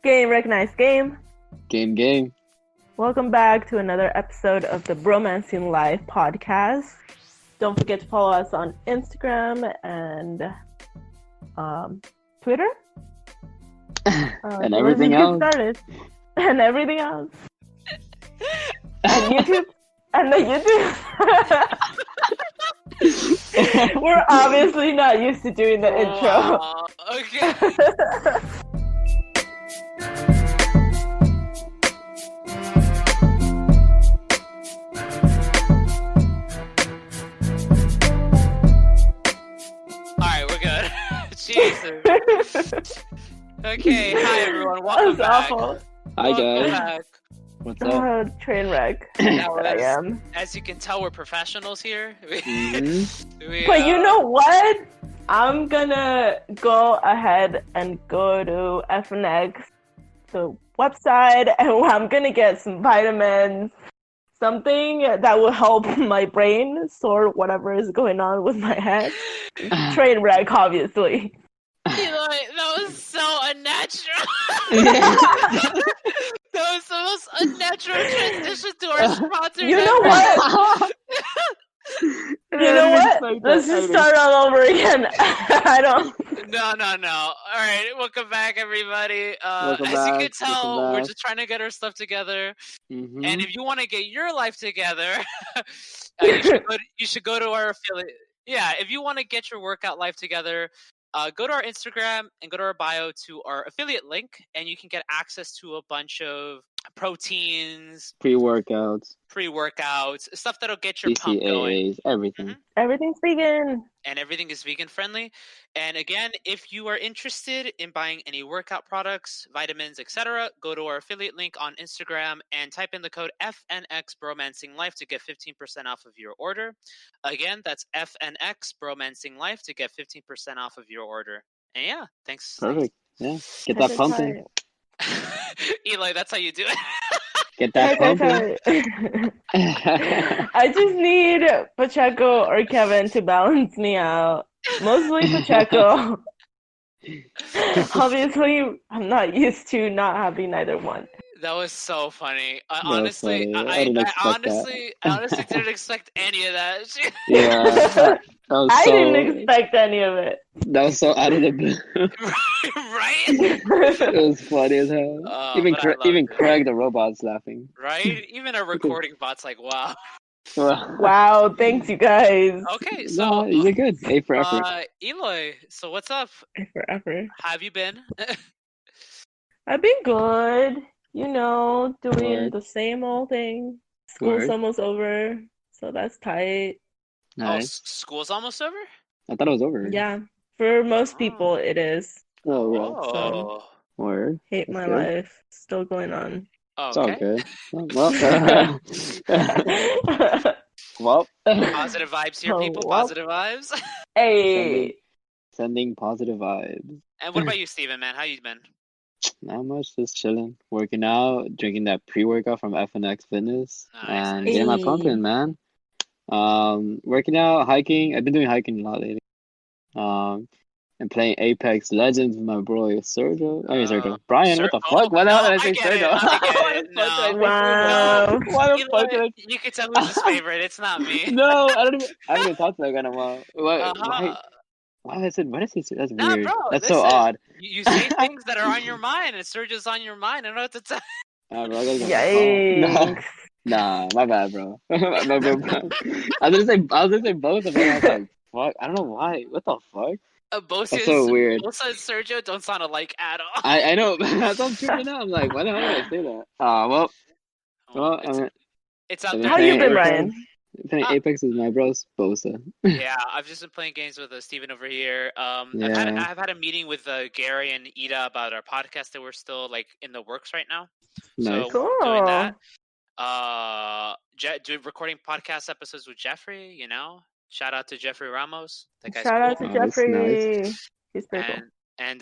Game recognized game. Game. Welcome back to another episode of the Bromancing Live podcast. Don't forget to follow us on Instagram and Twitter. And everything else. And everything else. And YouTube. And the YouTube. We're obviously not used to doing the intro. Okay. Alright, we're good. Jesus. Okay, hi everyone. Welcome back. Awful. Hi Welcome guys. back. What's up? Train wreck. That I was- am. As you can tell, we're professionals here. Mhm. But you know what? I'm gonna go ahead and go to FNX, the website, and I'm gonna get some vitamins, something that will help my brain sort whatever is going on with my head. Train wreck, obviously. Eli, that was so unnatural. That was the most unnatural transition to our sponsor. You know what? You know what? Let's just start all over again. I don't. No. All right, welcome back, everybody. Welcome as you back, can tell, welcome we're back. just trying to get our stuff together. Mhm. And if you want to get your life together, you should go to our affiliate. Yeah, if you want to get your workout life together, go to our Instagram and go to our bio to our affiliate link, and you can get access to a bunch of proteins, Pre-workouts, pre-workouts, stuff that'll get your pump going. BCAAs, everything. Mhm. Everything's vegan. And everything is vegan friendly. And again, if you are interested in buying any workout products, vitamins, etc., go to our affiliate link on Instagram and type in the code FNX Bromancing Life to get 15% off of your order. Again, that's FNX Bromancing Life to get 15% off of your order. And yeah, thanks. Perfect. Yeah. Get that pumping. Eli, that's how you do it. Get that pumping. I just need Pacheco or Kevin to balance me out. Mostly Pacheco. Obviously, I'm not used to not having either one. That was so funny. was Honestly, funny. I I didn't expect honestly didn't expect any of that. Yeah. That was I so, didn't expect any of it. That was so out of the blue. Right? It was funny as hell. Oh, even but I love even it. Craig the robot's laughing. Right? Even our recording bot's like, wow. Wow, thanks you guys. Okay, No, so you did good. A for effort. Eloy, so what's up? Forever. How have you been? I've been good. You know, doing Word. the same old thing. School's Word. almost over, so that's tight. Nice. School's almost over? I thought it was over. Yeah, for most people it is. Oh, right. Oh. Word. Hate That's my good. life. Still going on. It's all Okay. good. Well, well, Positive vibes here, Oh, people. well. Positive vibes. Hey, sending positive vibes. And what about you, Steven, man? How you been? Not much, just chilling, working out, drinking that pre-workout from FNX Fitness, Nice, and nice. getting my Hey. pumping, man. Working out, hiking. I've been doing hiking a lot lately. And playing Apex Legends with my bro Sergio. I mean Sergio. Brian, what the fuck? Why the hell did I say Sergio? I get it. No. wow. Why the fuck did I? You can tell who's his favorite. It's not me. No, I don't even. I haven't even talked to that guy in a while. Why? Uh-huh. Why did I say? Why did I say? That's Nah, weird. bro, That's so listen. odd. You say things that are on your mind, and Sergio's on your mind. I don't know what to tell. Bro, I gotta get my phone. Yikes. Nah, my bad, bro. My bad. I was gonna say both of them. I was like, fuck. I don't know why. What the fuck? Bosa That's so weird. Bosa and Sergio don't sound alike at all. I know. That's what I'm tripping out. I'm like, why the hell did I say that? Well, It's out How there. How you Hey, been, Apex. Ryan? Playing Apex is my bro's Bosa. Yeah, I've just been playing games with Steven over here. Yeah. I've had a meeting with Gary and Ida about our podcast that we're still like in the works right now. Nice. So we're doing Cool. that. Doing recording podcast episodes with Jeffrey. You know, shout out to Jeffrey Ramos. That guy's Shout out cool. to Oh, that's Jeffrey. He's pretty cool. And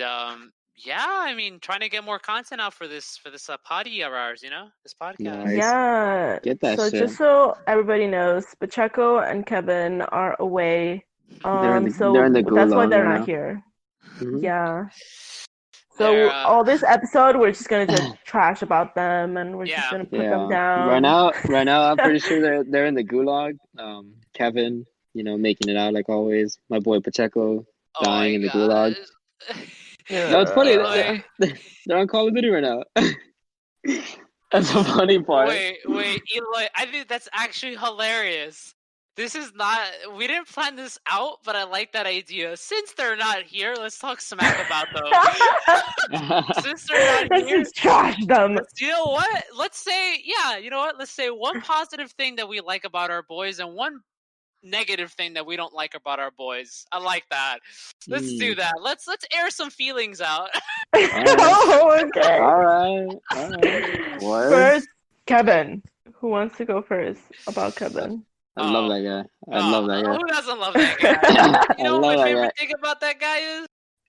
yeah, I mean, trying to get more content out for this potty of ours. You know, this podcast. Nice. Yeah. Get that so shit. just so everybody knows, Pacheco and Kevin are away. They're in the So they're in the that's why gulag they're right not now. here. Mhm. Yeah. So all this episode, we're just gonna just trash about them, and we're Yeah. just gonna put them down. Right now, I'm pretty sure they're in the gulag. Kevin, making it out like always. My boy Pacheco dying in the gulag. No, it's funny. They're on Call of Duty right now. That's the funny part. Wait, Eloy, I think that's actually hilarious. This is not. We didn't plan this out, but I like that idea. Since they're not here, let's talk smack about them. Since they're not Let's here, just trash them. you know what? Let's say, you know what? Let's say one positive thing that we like about our boys and one negative thing that we don't like about our boys. I like that. Let's do that. Let's air some feelings out. Oh, okay. All right. What? First, Kevin. Who wants to go first about Kevin? I love that guy. I love that guy. Who doesn't love that guy? You know what my favorite thing about that guy is?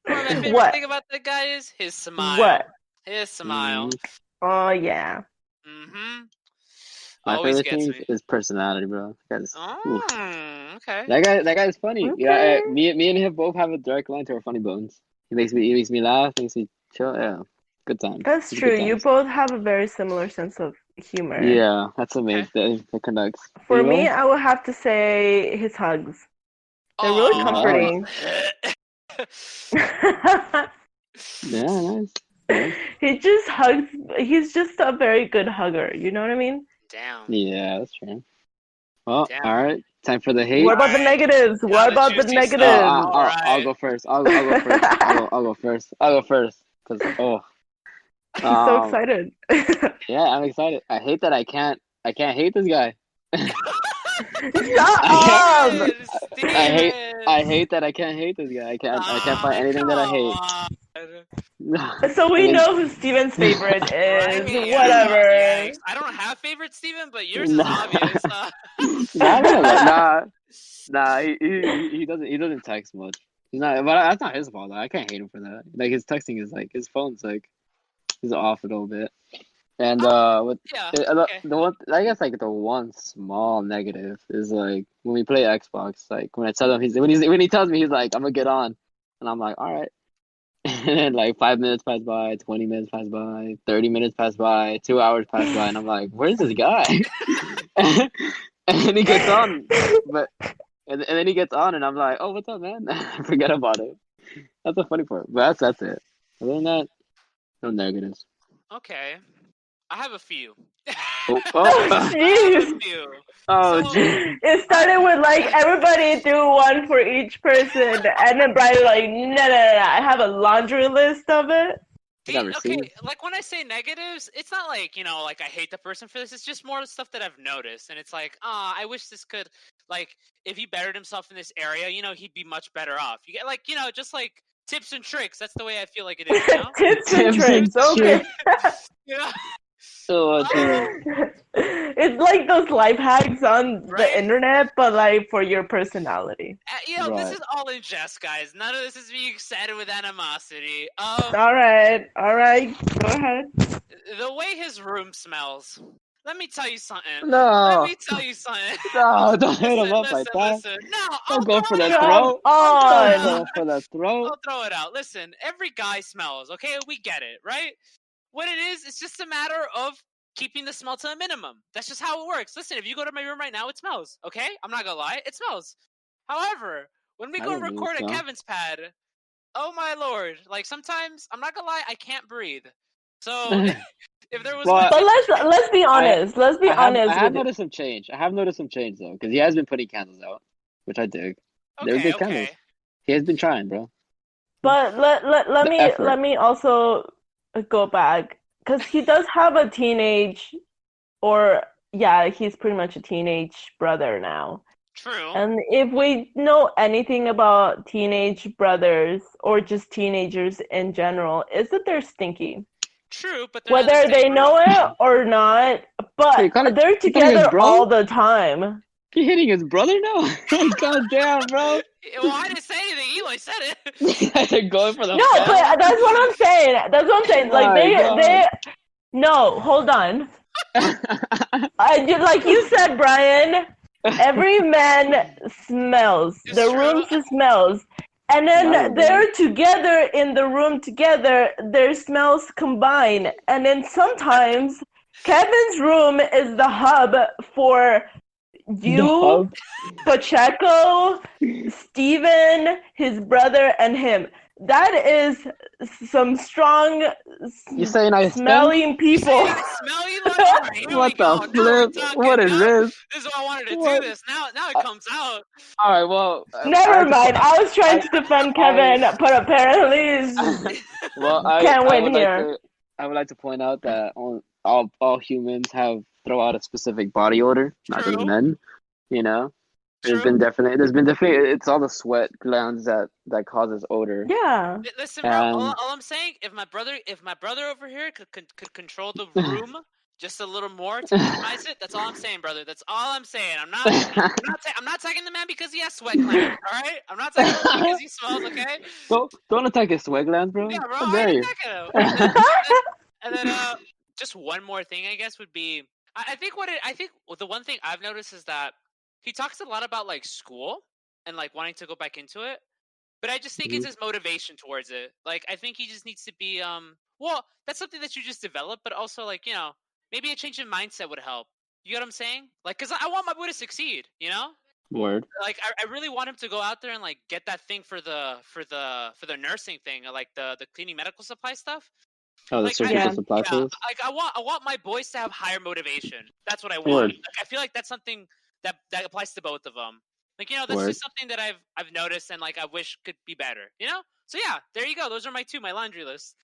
My favorite thing about that guy is his smile. What? His smile. Oh yeah. Mm-hmm. My favorite thing is personality, bro. Okay. That guy is funny. Okay. Yeah, me and him both have a direct line to our funny bones. He makes me laugh, makes me chill. Yeah, good time. That's true. You both have a very similar sense of humor. Yeah, that's amazing. That connects. For me, I would have to say his hugs. They're really comforting. Yeah, nice. He just hugs. He's just a very good hugger. You know what I mean? Damn. Yeah, that's true. Well, all right. Time for the hate. What about the negatives? What about the negatives? I'll go first. I'll go first. I'll go first. Cause he's so excited. Yeah, I'm excited. I hate that I can't hate this guy. Shut up! I hate that I can't hate this guy. I can't find anything that I hate. So we know who Steven's favorite is. Whatever. I don't have favorite Steven, but yours is obvious. Nah. He doesn't text much. He's not, but that's not his fault. I can't hate him for that. Like his texting is like his phone's like he's off a little bit. And the one, I guess like the one small negative is like when we play Xbox, like when I tell him when he tells me he's like I'm gonna get on, and I'm like all right, and then like 5 minutes pass by, 20 minutes pass by, 30 minutes pass by, 2 hours pass by, and I'm like where's this guy? And then he gets on, and then he gets on, and I'm like oh what's up man? Forget about it. That's the funny part, but that's it. Other than that, no negatives. Okay. I have a few. Jeez. It started with like everybody do one for each person, and then Brian like no. I have a laundry list of it. Okay, like when I say negatives, it's not like like I hate the person for this. It's just more stuff that I've noticed, and it's like, I wish this could like if he bettered himself in this area, he'd be much better off. You get like just like tips and tricks. That's the way I feel like it is. Tips and tricks. Okay. It's like those life hacks on the internet, but like for your personality. This is all in jest, guys. None of this is being said with animosity. All right, go ahead. The way his room smells. Let me tell you something. No. Let me tell you something. No, don't hit him up like that. Listen. No, don't go for the throat. Don't go for the throat. I'll throw it out. Listen, every guy smells, okay? We get it, right? What it is, it's just a matter of keeping the smell to a minimum. That's just how it works. Listen, if you go to my room right now, it smells, okay? I'm not gonna lie, it smells. However, when we go and record at Kevin's pad, oh my lord, like sometimes, I'm not gonna lie, I can't breathe. So, if there was... But let's be honest. I have noticed some change. Though, because he has been putting candles out, which I dig. They're good candles. He has been trying, bro. But let me also go back, because he does have a teenage, he's pretty much a teenage brother now. True. And if we know anything about teenage brothers or just teenagers in general, is that they're stinky. True, but whether they know it or not, but they're together all the time. You hitting his brother now? God damn, bro. Well, I didn't say anything. Eli said it. They're going for the No, but that's what I'm saying. Like they. No, hold on. Like you said, Brian. Every man smells. The room smells. And then Not they're together in the room together, their smells combine. And then sometimes Kevin's room is the hub for the you, hub. Pacheco, Steven, his brother, and him. That is some strong You saying I stink? smelling people. I smell you like, all right, here we What go. the Now we're flip? talking. What is this? This is why I wanted to What? do this. Now it comes out. All right, well, Never mind. I was trying to defend Kevin, but apparently it's well, can't I win would here. I would like to point out that all humans throw out a specific body odor, not just True. men. You know, True. there's been definitely it's all the sweat glands that causes odor. Yeah. Listen, bro. All I'm saying, if my brother over here could control the room just a little more to minimize it, that's all I'm saying, brother. That's all I'm saying. I'm not tagging the man because he has sweat glands. All right, I'm not tagging him because he smells. Okay. Don't attack his sweat glands, bro. Yeah, bro. How I dare ain't you? attacking him. And then just one more thing, I guess, would be I think the one thing I've noticed is that he talks a lot about like school and like wanting to go back into it. But I just think it's his motivation towards it. Like, I think he just needs to be, well, that's something that you just develop, but also, like, you know, maybe a change in mindset would help. You get what I'm saying? Like, because I want my boy to succeed, you know? Word. Like, I really want him to go out there and, like, get that thing for the nursing thing, like the cleaning medical supply stuff. Oh, the Like, surgical supply tools. like, I want my boys to have higher motivation. That's what I want. Word. Like, I feel like that's something that applies to both of them. Like, you know, that's Word. just something that I've noticed and like I wish could be better. You know? So yeah, there you go. Those are my laundry list.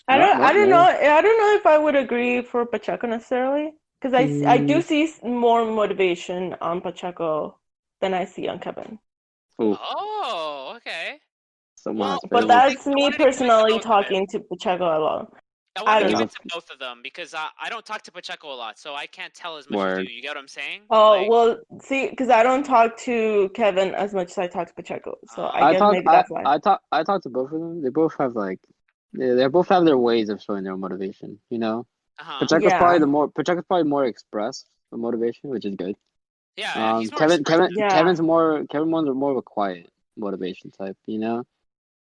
I don't know if I would agree for Pacheco necessarily, because I do see more motivation on Pacheco than I see on Kevin. Ooh. Oh, okay. But that's me personally talking to Pacheco alone. I want to give it to both of them because I don't talk to Pacheco a lot, so I can't tell as much as you. You get what I'm saying? Oh, like, well, see, because I don't talk to Kevin as much as I talk to Pacheco, so I guess maybe that's why. I talk to both of them. They both have like, they both have their ways of showing their motivation. You know, Pacheco's probably more expressed with motivation, which is good. Yeah, he's more Kevin's more of a quiet motivation type. You know.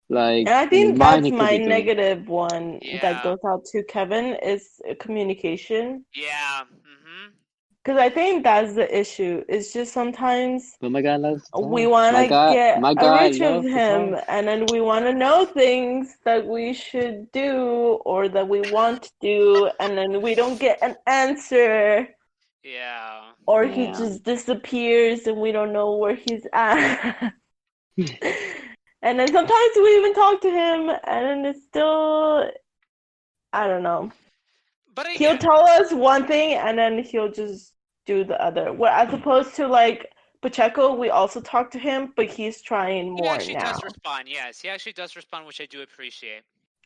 Like, and I think that's my negative one that goes out to Kevin is communication. Yeah. Because I think that's the issue. It's just sometimes but my guy loves we want to get a reach of him, and then we want to know things that we should do or that we want to do, and then we don't get an answer. Yeah. Or he just disappears and we don't know where he's at. And then sometimes we even talk to him, and then it's still, I don't know. But he'll tell us one thing, and then he'll just do the other. Where as opposed to like Pacheco, we also talk to him, but he's trying more now. He actually does respond. Yes, he actually does respond, which I do appreciate.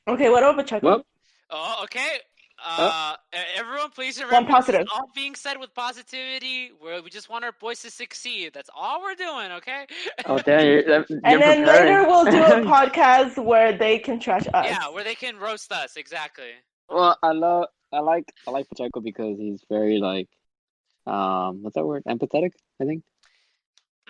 Okay, what about Pacheco? Well, oh, okay. Everyone, please remember, this is all being said with positivity. We just want our boys to succeed. That's all we're doing, okay? Oh, damn! You're and then later we'll do a podcast where they can trash us. Yeah, where they can roast us. Exactly. Well, I like Pacheco because he's very like, what's that word? Empathetic, I think.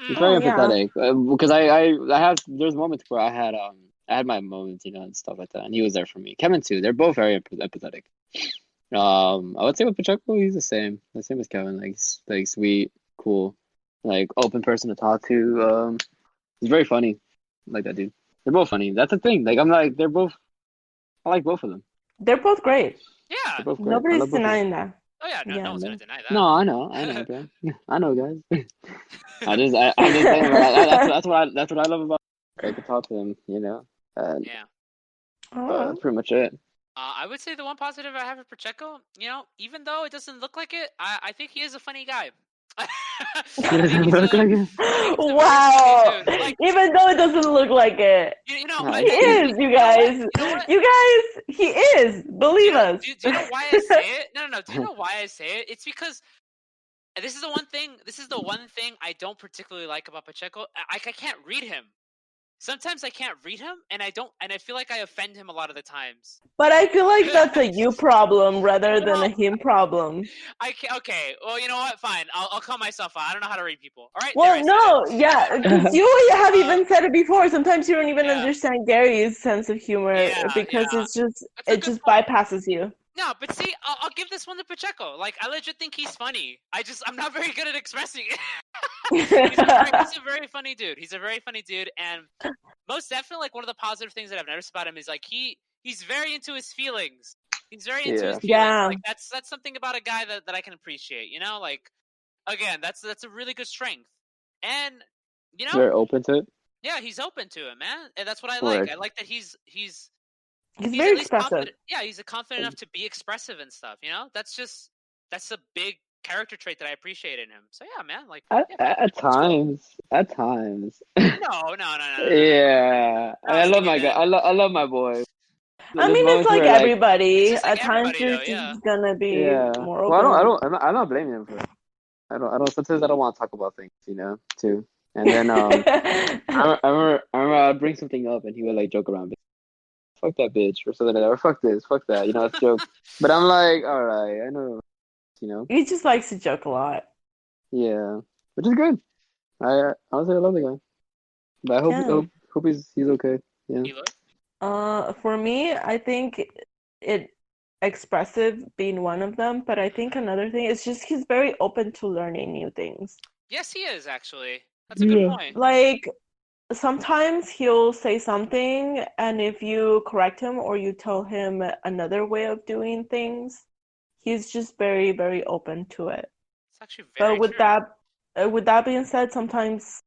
He's very empathetic because I have there's moments where I had my moments, you know, and stuff like that, and he was there for me. Kevin too. They're both very empathetic. I would say with Pacheco, he's the same as Kevin. Like sweet, cool, like open person to talk to. He's very funny, like that dude. They're both funny. That's the thing. Like I like both of them. They're both great. Yeah, both great. Nobody's denying that. Oh yeah, no one's gonna deny that. No, I know, bro. I know, guys. I just saying, that's what I love about. I can talk to them, you know. That's pretty much it. I would say the one positive I have for Pacheco, you know, even though it doesn't look like it, I think he is a funny guy. Wow! Like, even though it doesn't look like it, he is. You guys, he is. Believe us. Do you know why I say it? No. Do you know why I say it? It's because this is the one thing I don't particularly like about Pacheco. I can't read him. sometimes I can't read him, and I feel like I offend him a lot of the times. But I feel like that's a you problem rather than a him problem. Okay, well, you know what? Fine, I'll call myself out. I don't know how to read people. All right. Well, no, yeah, because you have even said it before. Sometimes you don't even understand Gary's sense of humor because it just bypasses you. No, but see, I'll give this one to Pacheco. Like, I legit think he's funny. I'm not very good at expressing it. He's a very funny dude. He's a very funny dude, and most definitely, like, one of the positive things that I've noticed about him is like he's very into his feelings. He's very into his feelings. Yeah. Like that's something about a guy that I can appreciate. You know, like again, that's a really good strength, and you know, they're open to it. Yeah, he's open to it, man, and that's what I like. I like that he's very expressive. Yeah, he's confident enough to be expressive and stuff. You know, that's a big character trait that I appreciate in him. So yeah, man, like at times. No. Yeah, I love my guy. I love my boy. I mean, it's like everybody. At times, you're just gonna be more open. Well, I'm not blaming him for it. I don't. Sometimes I don't want to talk about things, you know, too. And then I remember I'd bring something up, and he would like joke around. Fuck that bitch, or something like that, or fuck this, fuck that. You know, it's a joke. But I'm like, all right, I know. You know, he just likes to joke a lot. Yeah, which is good. I honestly love the guy, but I hope he's okay. Yeah. For me, I think expressive being one of them, but I think another thing is just he's very open to learning new things. Yes, he is actually. That's a good point. Like sometimes he'll say something, and if you correct him or you tell him another way of doing things, he's just very, very open to it. It's actually very true. With that being said, sometimes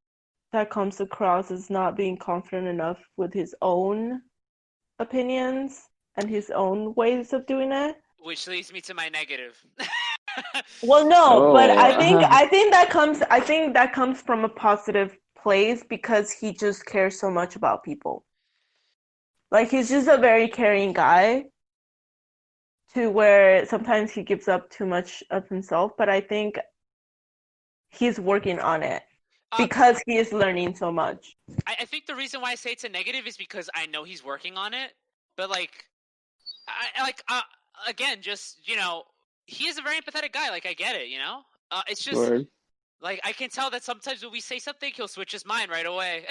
that comes across as not being confident enough with his own opinions and his own ways of doing it. Which leads me to my negative. Well, no, but I think that comes from a positive place because he just cares so much about people. Like he's just a very caring guy. To where sometimes he gives up too much of himself, but I think he's working on it because he is learning so much. I think the reason why I say it's a negative is because I know he's working on it, but again, just, you know, he is a very empathetic guy. Like, I get it, you know? It's just, like, I can tell that sometimes when we say something, he'll switch his mind right away.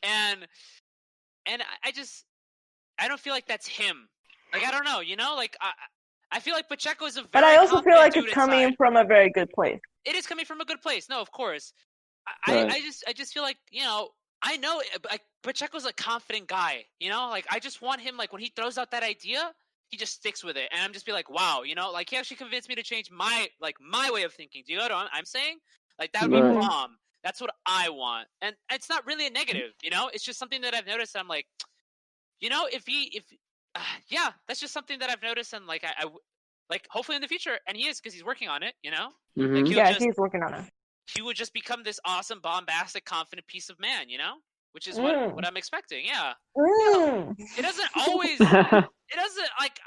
and I don't feel like that's him. Like, I don't know, you know? Like, I feel like Pacheco is a very But I also feel like it's coming from a very good place. It is coming from a good place. No, of course. I just feel like, you know, I know like, Pacheco's a confident guy, you know? Like, I just want him, like, when he throws out that idea, he just sticks with it. And I'm just be like, wow, you know? Like, he actually convinced me to change my way of thinking. Do you know what I'm saying? Like, that would be bomb. That's what I want. And it's not really a negative, you know? It's just something that I've noticed. And I'm like, you know, yeah, that's just something that I've noticed, and like I like hopefully in the future, and he is because he's working on it, you know. Mm-hmm. Like, he's working on it. He would just become this awesome, bombastic, confident piece of man, you know, which is what I'm expecting. Yeah, you know, it doesn't always. It doesn't like.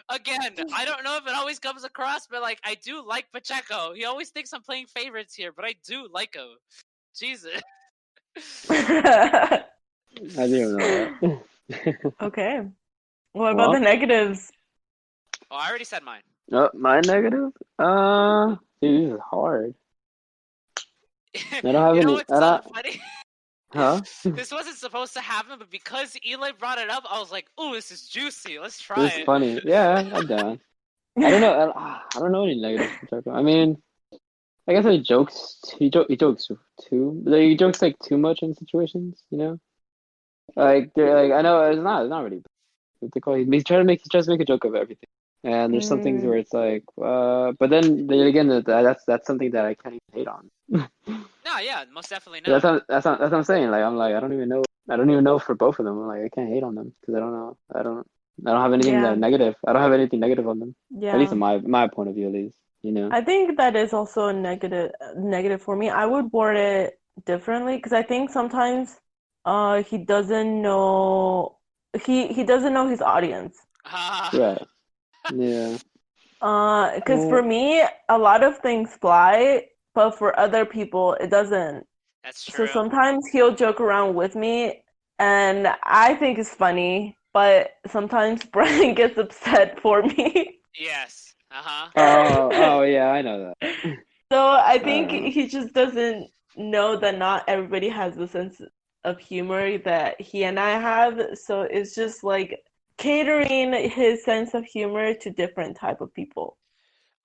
Again, I don't know if it always comes across, but like I do like Pacheco. He always thinks I'm playing favorites here, but I do like him. Jesus. I didn't know that. Okay. What about the negatives? Oh, I already said mine. My negative? Dude, this is hard. I don't have any. What's so funny? Huh? This wasn't supposed to happen, but because Eli brought it up, I was like, "Ooh, this is juicy. Let's try it." It's funny. Yeah, I'm down. I don't know. I don't know any negatives. I mean, I guess he jokes. He jokes too. Like, he jokes like too much in situations. You know. Like I know it's not really. What they call it. He tries to make a joke of everything. And there's some things where it's like, but then again, that's something that I can't even hate on. No, yeah, most definitely not. That's what I'm saying. Like I'm like I don't even know for both of them. I'm like I can't hate on them because I don't know. I don't have anything negative. I don't have anything negative on them. Yeah. At least in my point of view, at least. You know. I think that is also a negative for me. I would word it differently because I think sometimes he doesn't know he doesn't know his audience. Right. Yeah. Because for me, a lot of things fly, but for other people, it doesn't. That's So true. sometimes he'll joke around with me, and I think it's funny, but sometimes Brian gets upset for me. Yes. Uh-huh. Oh, yeah, I know that. So I think Uh, he just doesn't know that not everybody has the sense of humor that he and I have. So it's just like catering his sense of humor to different type of people.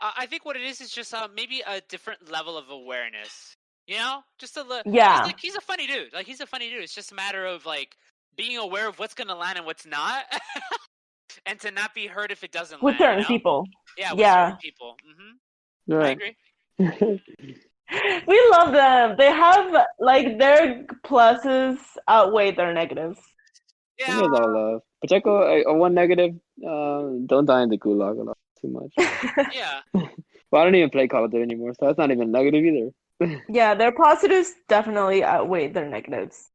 I think what it is just maybe a different level of awareness. You know, just Yeah, he's a funny dude. Like he's a funny dude. It's just a matter of like being aware of what's gonna land and what's not, and to not be hurt if it doesn't with land. You certain know? people. Yeah, with certain Yeah. people. I right. agree. We love them. They have like their pluses outweigh their negatives. Yeah. There's all love. Pacheco, one negative, don't die in the gulag a lot too much. Yeah. Well, I don't even play Call of Duty anymore, so that's not even negative either. Yeah, their positives definitely outweigh their negatives.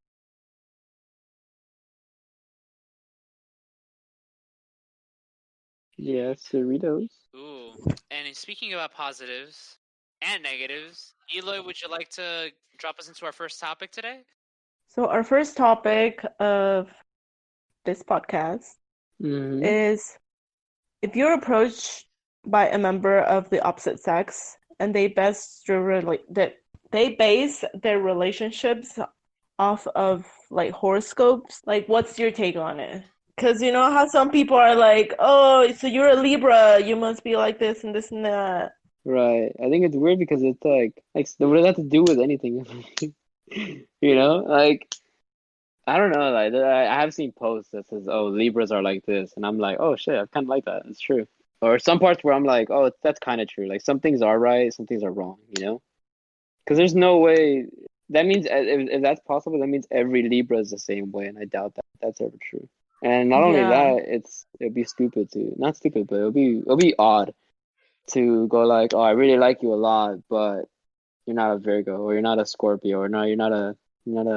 Yes, Cerritos. Ooh. And speaking about positives and negatives, Eloy, would you like to drop us into our first topic today? So our first topic of this podcast Mm-hmm. is if you're approached by a member of the opposite sex and they base their relationships off of like horoscopes, like what's your take on it? Because you know how some people are like, oh, so you're a Libra, you must be like this and that. Right. I think it's weird because it's like what does that have to do with anything? You know, like I don't know, like I have seen posts that says, "Oh, Libras are like this," and I'm like, "Oh shit, I kind of like that. It's true." Or some parts where I'm like, "Oh, that's kind of true. Like some things are right, some things are wrong." You know, because there's no way that means if that's possible, that means every Libra is the same way, and I doubt that that's ever true. And not only Yeah. that, it'd be stupid to not stupid, but it'll be odd to go like, "Oh, I really like you a lot, but you're not a Virgo, or you're not a Scorpio, or no, you're not a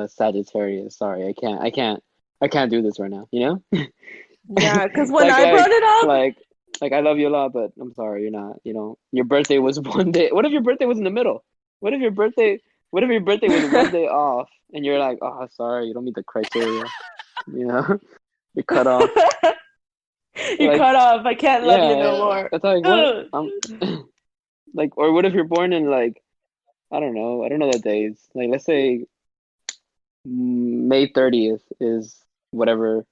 Sagittarius. Sorry, I can't do this right now." You know, Yeah, because when like I brought like it up, like like I love you a lot, but I'm sorry, you're not. You know, your birthday was one day. What if your birthday was in the middle? What if your birthday? What if your birthday was one day off, and you're like, "Oh, sorry, you don't meet the criteria." You know, you're cut off. you Like, cut off. I can't love you no yeah, more. that's like what? Ugh. Like, or what if you're born in like I don't know the days. Like, let's say May 30th is whatever,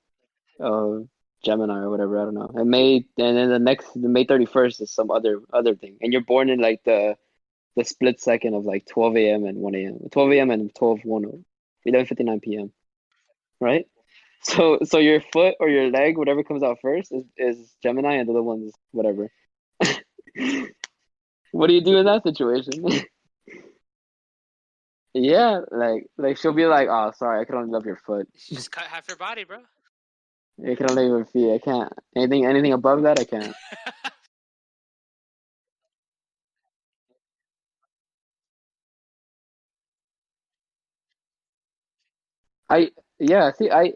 uh, Gemini or whatever. I don't know. And then the May 31st is some other thing. And you're born in like the split second of like 12 a.m. and 1 a.m. 12 a.m. and 11:59 p.m. Right? So your foot or your leg, whatever comes out first, is Gemini, and the other one's whatever. What do you do in that situation? Yeah, like she'll be like, "Oh, sorry, I can only love your foot. You just cut half your body, bro. I can only love your feet. I can't anything above that. I can't." I yeah. See, I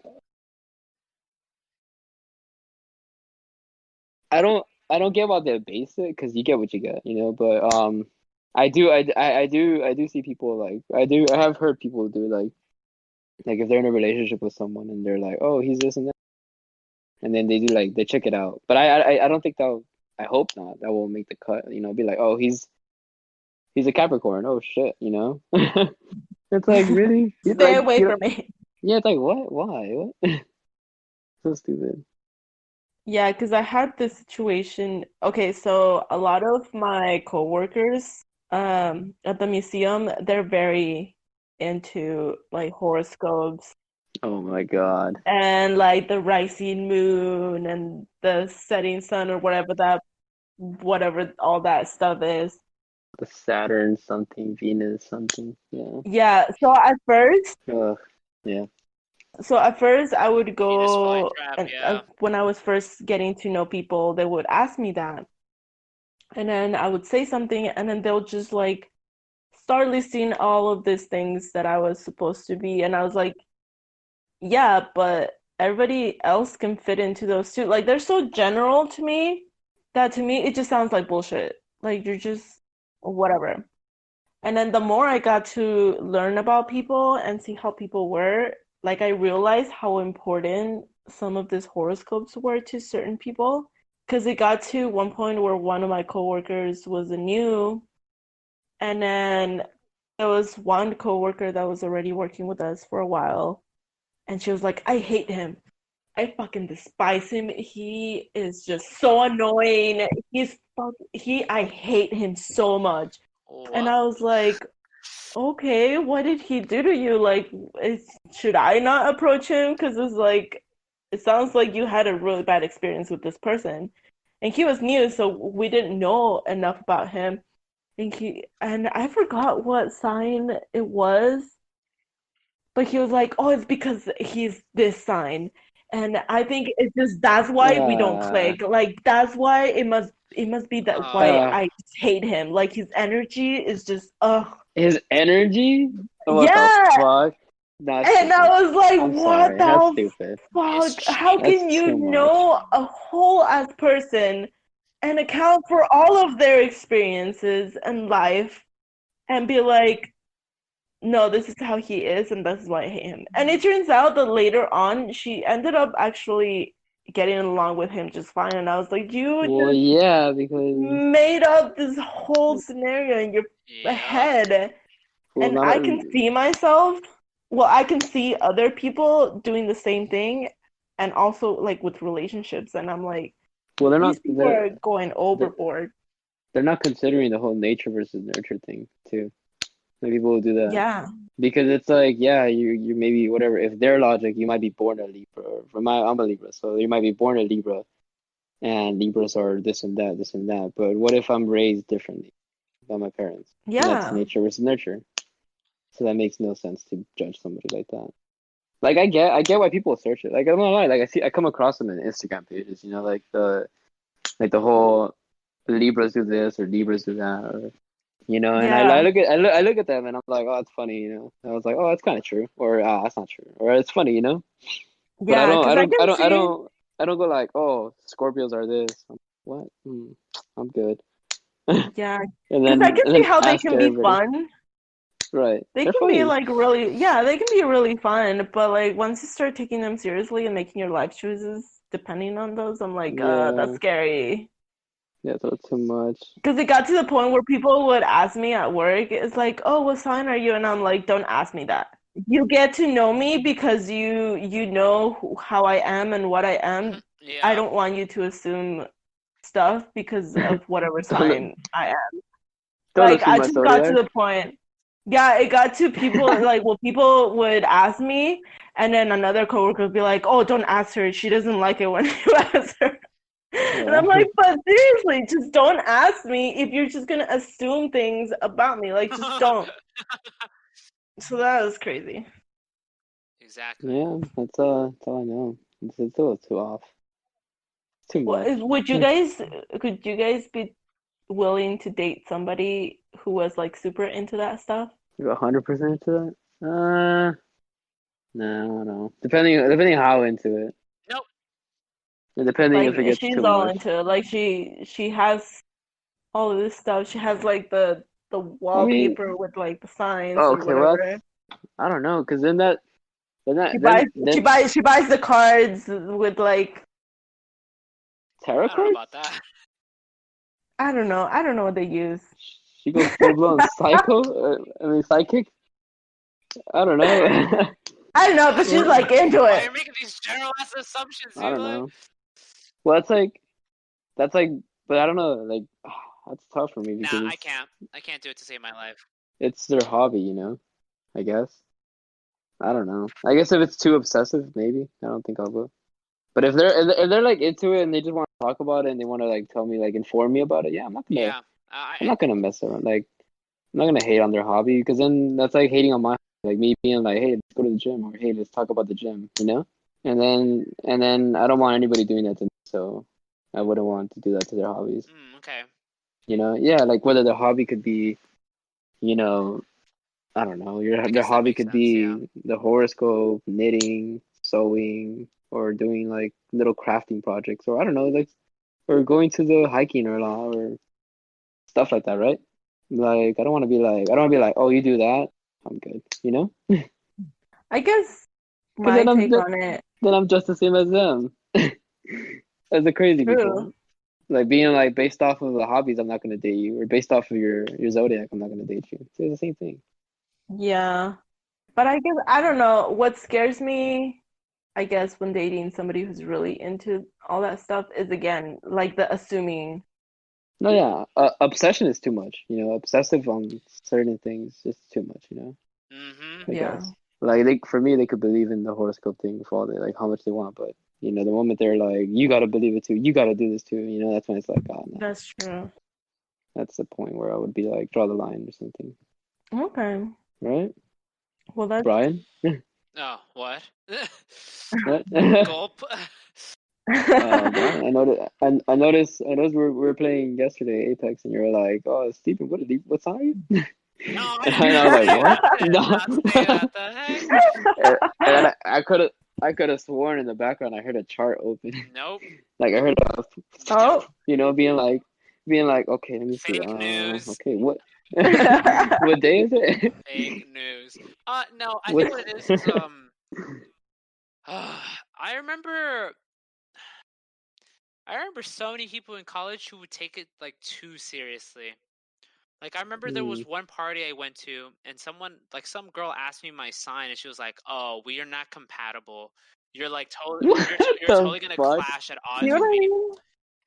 don't get about the basic because you get what you get, you know. But I do see people like I have heard people do like if they're in a relationship with someone and they're like, "Oh, he's this and that," and then they do like they check it out. But I don't think that. I hope not. That will make the cut. You know, be like, "Oh, he's a Capricorn. Oh shit," you know. It's like really, Stay away from me. yeah. It's like what? Why? What? So stupid. Yeah, because I had this situation. Okay, so a lot of my coworkers at the museum, they're very into like horoscopes Oh my God. and like the rising moon and the setting sun or whatever all that stuff is. The Saturn something, Venus something. Yeah. Yeah, Ugh. Yeah. so at first I would Venus go flytrap, and yeah. when I was first getting to know people, they would ask me that. And then I would say something and then they'll just like start listing all of these things that I was supposed to be. And I was like, yeah, but everybody else can fit into those too. Like they're so general to me that to me it just sounds like bullshit. Like you're just whatever. And then the more I got to learn about people and see how people were, like I realized how important some of these horoscopes were to certain people. Because it got to one point where one of my coworkers was a new, and then there was one coworker that was already working with us for a while, and she was like, I hate him. I fucking despise him. He is just so annoying. I hate him so much. And What? I was like, okay, what did he do to you? Like, should I not approach him? Because it's like, it sounds like you had a really bad experience with this person. And he was new, so we didn't know enough about him. And I forgot what sign it was, but he was like, "Oh, it's because he's this sign." And I think it's just that's why we don't Uh, click. Like that's why it must be that why Uh, uh, I just hate him. Like his energy is just ugh. his energy? What the Yeah. fuck? That's And I stupid. was like, I'm what sorry. That's the stupid. it's fuck? How cheating. That's can you too much. know a whole ass person and account for all of their experiences and life and be like, no, this is how he is, and this is why I hate him. And it turns out that later on, she ended up actually getting along with him just fine. And I was like, you Well, just yeah, because made up this whole scenario in your Yep. head. well, And not I can see myself, well, I can see other people doing the same thing, and also like with relationships. And I'm like, well, these people are going they're overboard. they're not considering the whole nature versus nurture thing too. Like people will do that Yeah. because it's like, yeah, you maybe whatever. If their logic, you might be born a Libra. Or I'm a Libra, so you might be born a Libra, and Libras are this and that, this and that. But what if I'm raised differently by my parents? And that's Yeah. nature versus nurture. So that makes no sense to judge somebody like that. Like I get why people search it. Like I'm not lie, like I come across them in Instagram pages, like the whole Libras do this or Libras do that, or and I Yeah. look at them and I'm like, oh, that's funny. I was like, oh, that's kind of true, or that's not true, or it's funny. But Yeah. Because I can see. I don't go like, oh, Scorpios are this. What? I'm good. Yeah, And because I then can and see then how they ask can be everybody. fun. Right? They They're can be funny. like really, yeah, they can be really fun. But like once you start taking them seriously and making your life choices depending on those, I'm like, that's Yeah, scary. yeah, that's too much. Because it got to the point where people would ask me at work, it's like, oh, what sign are you? And I'm like, don't ask me that. You get to know me because you know how I am and what I am. I Yeah. don't want you to assume stuff because of whatever don't sign I am. don't Like assume I my just got to zodiac. the point. Yeah, it got to people like well, people would ask me, and then another coworker would be like, "Oh, don't ask her. She doesn't like it when you ask her." And I'm Yeah. like, "But seriously, just don't ask me if you're just gonna assume things about me. Like, just don't." So that was crazy. Exactly. Yeah, that's all I know. It's a little too off. It's too Well, much. would you guys could you guys be willing to date somebody who was like super into that stuff? You're 100% to that? No, no. Depending how into it, Nope. and depending Like if it gets she's too all much. into it. Like she has all of this stuff. She has like the I mean, wallpaper with like the signs or okay, well, whatever. I don't know, because then that, then She that, buys then she then buys she buys the cards with like tarot I don't know cards. about that. I don't know. I don't know what they use. She goes full blown psycho. I mean, psychic. I don't know. I don't know, but she's like into Why are it. you making these general ass assumptions, I dude? don't Like, know. Well, that's like, but I don't know. Like, that's tough for me nah, because I can't. I can't do it to save my life. it's their hobby. I guess. I don't know. I guess if it's too obsessive, maybe I don't think I'll go. But if they're like into it and they just want to talk about it and they want to like tell me like inform me about it, yeah, Yeah. I'm not gonna mess around. Like I'm not gonna hate on their hobby because then that's like hating on my like me being like, hey, let's go to the gym or hey, let's talk about the gym. And then I don't want anybody doing that to me, so I wouldn't want to do that to their hobbies. Okay. Yeah, like whether their hobby could be, you know, I don't know, I their guess that hobby makes could sense. Yeah. be the horoscope, knitting, sewing, or doing like little crafting projects, or I don't know, like or going to the hiking or stuff like that, right? Like I don't want to be like, oh, you do that, I'm good, you know? I guess Because my take on it, then I'm just the same as them, as the crazy people. true. Like being like based off of the hobbies, I'm not gonna date you, or based off of your zodiac, I'm not gonna date you. So it's the same thing. Yeah. But I guess I don't know. What scares me, I guess, when dating somebody who's really into all that stuff is again like the assuming. No, yeah, obsession is too much. You know, obsessive on certain things is too much. You know, I Yeah. guess. Like for me, they could believe in the horoscope thing for all they like how much they want, but you know, the moment they're like, you gotta believe it too, you gotta do this too. You know, that's when it's like, oh no, That's true. that's the point where I would be like, draw the line or something, Okay. right? Well, that's Brian, Oh, what? what? Gulp. Brian, I noticed we were playing yesterday Apex, and you were like, oh, Stephen, what sign? No, I And I was like, did what? not say No. that. The heck? And then I could have sworn in the background I heard a chart open. Nope. Like I heard Oh. being like, okay, let me see. Fake news. Okay, what day is it? Fake news. No, I What? think what it is I remember so many people in college who would take it like too seriously. Like I remember there was one party I went to, and some girl asked me my sign, and she was like, "Oh, we are not compatible. You're like totally, What you're the totally gonna fuck? clash at odds You know with what I me." mean?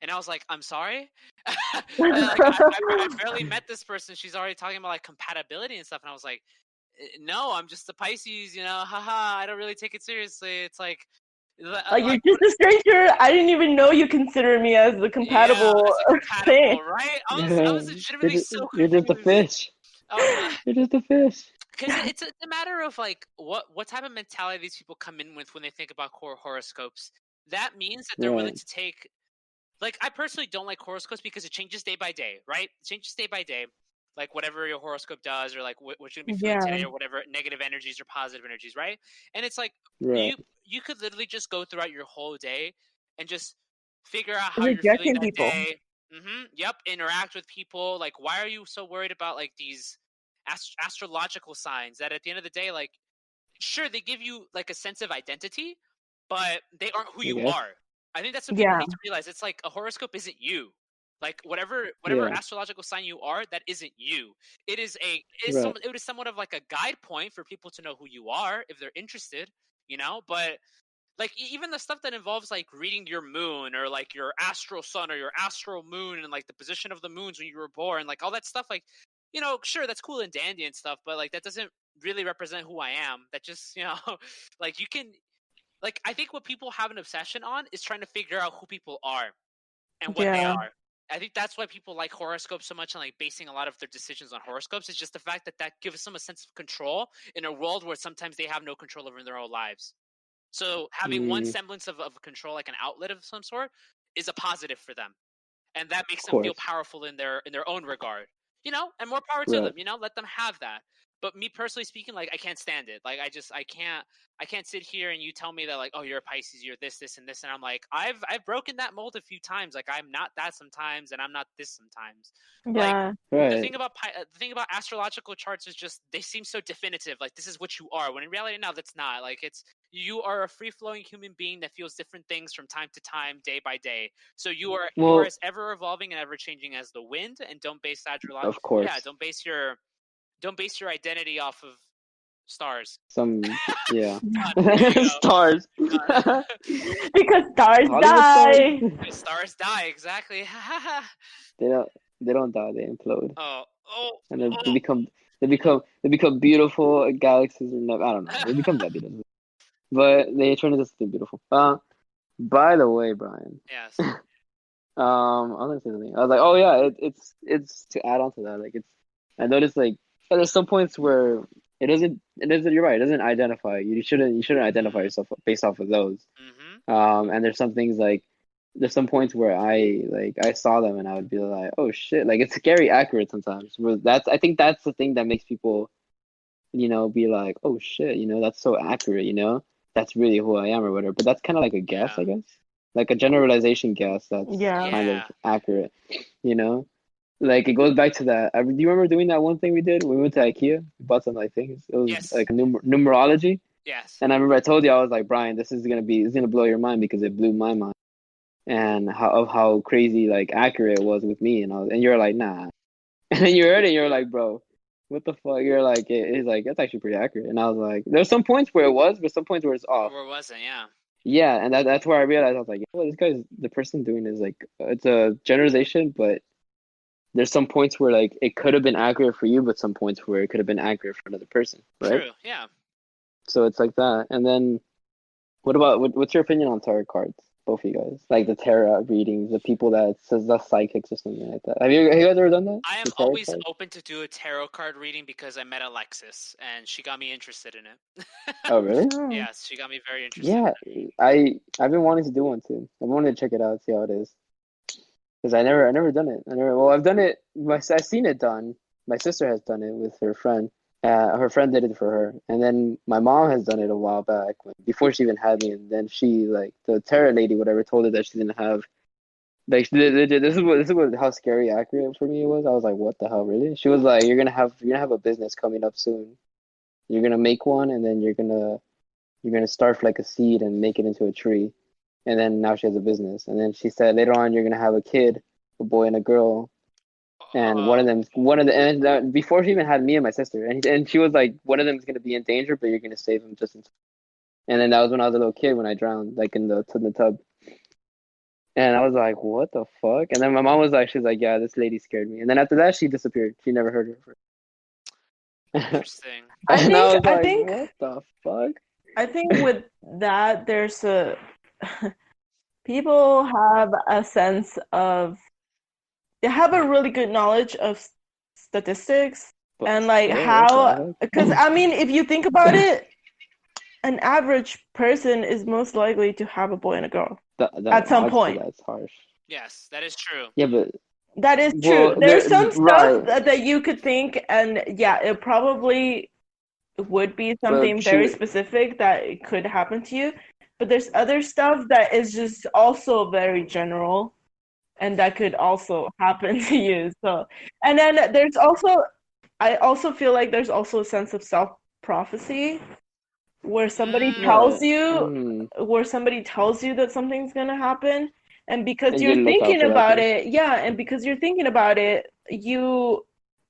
And I was like, "I'm sorry." And like I barely met this person. She's already talking about like compatibility and stuff, and I was like, "No, I'm just a Pisces, you know. Haha, I don't really take it seriously. It's like." Like you're Like just a stranger. I didn't even know you consider me as a yeah, compatible as a thing. compatible, right? I was legitimately so You're just a confused. fish. Uh, You're just a fish. Because it's a matter of like what type of mentality these people come in with when they think about core horoscopes. That means that they're willing Right. to take. Like I personally don't like horoscopes because it changes day by day, right? It changes day by day. Like whatever your horoscope does, or like what you're gonna be feeling Yeah. today, or whatever negative energies or positive energies, right? And it's like Right. you could literally just go throughout your whole day and just figure out how you're feeling Rejecting that people. day. Yep. Interact with people. Like, why are you so worried about like these astrological signs that at the end of the day, like, sure, they give you like a sense of identity, but they aren't who I you guess. are. I think that's what people Yeah. need to realize. It's like a horoscope isn't you. Like whatever Yeah. astrological sign you are, that isn't you. It is Right. it is somewhat of like a guide point for people to know who you are if they're interested, you know. But like even the stuff that involves like reading your moon or like your astral sun or your astral moon and like the position of the moons when you were born, like all that stuff, like, you know, sure, that's cool and dandy and stuff, but like that doesn't really represent who I am. That just, you know, like you can, like, I think what people have an obsession on is trying to figure out who people are and what they Yeah. are. I think that's why people like horoscopes so much and like basing a lot of their decisions on horoscopes. Is just the fact that gives them a sense of control in a world where sometimes they have no control over their own lives. So having one Of semblance of control, like an outlet of some sort, is a positive for them, and that makes them feel course. powerful in their own regard. You know, and more power to Right. them. You know, let them have that. But me personally speaking, like I can't stand it. Like I can't sit here and you tell me that like, oh, you're a Pisces, you're this and this, and I'm like, I've broken that mold a few times. Like I'm not that sometimes, and I'm not this sometimes. Like Yeah. the Right. thing about astrological charts is just they seem so definitive. Like this is what you are. When in reality, no, that's not. Like it's you are a free flowing human being that feels different things from time to time, day by day. So you are Well, as ever evolving and ever changing as the wind. And don't base of course. don't base your identity off of stars. Yeah. There you go. Stars. Because stars Hollywood die. stars. Stars die, exactly. They don't die, they implode. oh, And they become beautiful galaxies or no, I don't know. They become that beautiful. But they turn into something beautiful. By the way, Brian. yes. I was gonna say something. I was like, oh yeah, it's to add on to that. Like I noticed like there's some points where you're right, it doesn't identify you. You shouldn't identify yourself based off of those. And there's some things like there's some points where I saw them and I would be like, oh shit, like it's scary accurate sometimes. I think that's the thing that makes people, you know, be like, oh shit, you know, that's so accurate, you know, that's really who I am or whatever. But that's kind of like a guess, Yeah. I guess, like a generalization guess that's Yeah. kind of accurate, you know. Like it goes back to that. Do you remember doing that one thing we did? We went to IKEA, we bought some like things. It was Yes. like numerology. Yes. And I remember I told you, I was like, Brian, it's gonna blow your mind because it blew my mind. And how crazy like accurate it was with me, and you're like, nah. And then you heard it, and you're like, bro, what the fuck? You're like, it's like that's actually pretty accurate. And I was like, there's some points where it was, but some points where it's off. Or it wasn't, yeah. Yeah, and that's where I realized I was like, this guy's the person doing is like it's a generalization, but there's some points where like it could have been accurate for you, but some points where it could have been accurate for another person, right? True, yeah. So it's like that. And then what's your opinion on tarot cards? Both of you guys, like the tarot readings, the people that says the psychics or something like that. Have you guys ever done that? I am The tarot always cards? open to do a tarot card reading because I met Alexis and she got me interested in it. Oh, really? Yes, she got me very interested. Yeah, in it. I've been wanting to do one too. I wanted to check it out, see how it is. Because I never done it. Well, I've done it. I've seen it done. My sister has done it with her friend. Her friend did it for her, and then my mom has done it a while back before she even had me. And then she, like the tarot lady, whatever, told her that she didn't have. Like this is what how scary accurate for me it was. I was like, what the hell, really? She was like, you're gonna have a business coming up soon. You're gonna make one, and then you're gonna start like a seed and make it into a tree. And then now she has a business. And then she said later on you're gonna have a kid, a boy and a girl. And before she even had me and my sister, and she was like, one of them is gonna be in danger, but you're gonna save him just in time. And then that was when I was a little kid when I drowned, like in the tub. And I was like, what the fuck? And then my mom was like, she's like, yeah, this lady scared me. And then after that, she disappeared. She never heard her. Interesting. And I was like, what the fuck? I think with that, there's people have a sense of, they have a really good knowledge of statistics and like how, because I mean, if you think about it, an average person is most likely to have a boy and a girl at some point. That's harsh. Yes, that is true. Yeah, but that is true. There's some stuff that you could think, and yeah, it probably would be something very specific that it could happen to you. But there's other stuff that is just also very general, and that could also happen to you. So, and then there's also, I also feel like there's also a sense of self-prophecy, where somebody tells you that something's gonna happen, and because you're thinking about it, and because you're thinking about it, you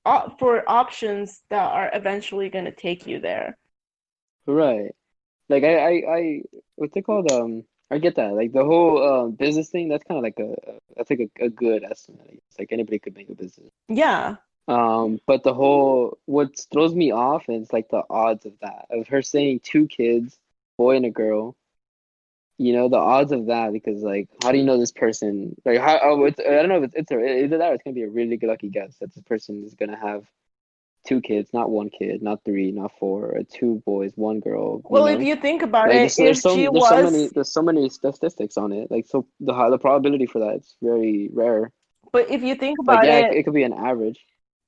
opt for options that are eventually gonna take you there. Right. Like I what's it called? I get that. Like the whole business thing, that's kind of like that's like a good estimate. It's like anybody could make a business. Yeah. But what throws me off is like the odds of that, of her saying 2 kids, boy and a girl. You know, the odds of that, because like, how do you know this person? Like, I don't know if it's either that or it's gonna be a really good lucky guess that this person is gonna have 2 kids, not 1 kid, not 3, not 4, or 2 boys, 1 girl. Well, if you think about like, it, there's so many statistics on it. Like, so the probability for that is very rare. But if you think about it could be an average.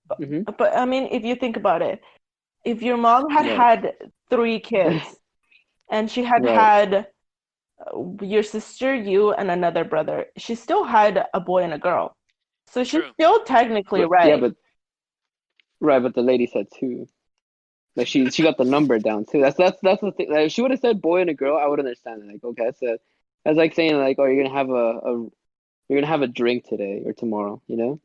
But I mean, if you think about it, if your mom had 3 kids, and she had your sister, you, and another brother, she still had a boy and a girl. So she's still technically right. Yeah, but the lady said 2. Like she got the number down too. That's the thing. Like, if she would have said boy and a girl, I would understand it. Like, okay, that's like saying like, oh, you're gonna have a drink today or tomorrow, you know?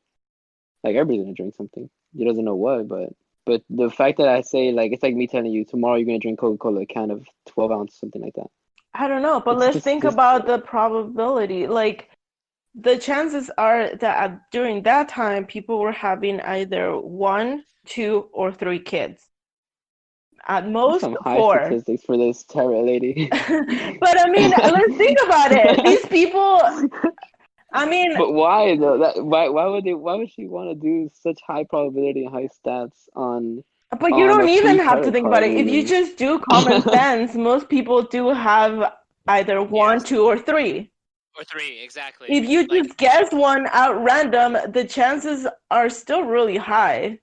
Like everybody's gonna drink something. You doesn't know what, but the fact that I say like, it's like me telling you tomorrow you're gonna drink Coca-Cola, a can of 12 ounce, something like that. I don't know, but let's think about the probability. Like, the chances are that during that time, people were having either 1, 2, or 3 kids. At most, some high 4. statistics for this tarot lady. But I mean, let's think about it. These people, I mean. But why though? Why would she want to do such high probability and high stats on? But you don't even have to think about it. If you just do common sense, most people do have either 1, 2, or 3. Or 3, exactly. If you just guess one at random, the chances are still really high.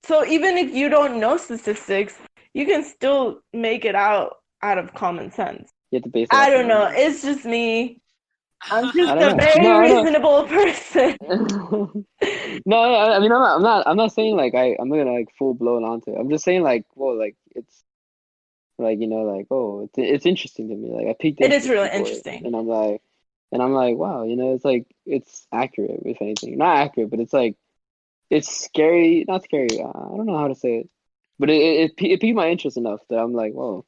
So even if you don't know statistics, you can still make it out of common sense. You have to base it I don't know. It's just me. I'm I just don't a know. very No, I know. reasonable person. No, I mean, I'm not saying like I'm gonna like full blown onto it. I'm just saying like, well, like it's like like it's interesting to me. Like I piqued It is interest really for it, interesting. and I'm like, wow, it's like it's accurate if anything, not accurate, but it's like it's scary, not scary. I don't know how to say it, but it piqued my interest enough that I'm like, whoa,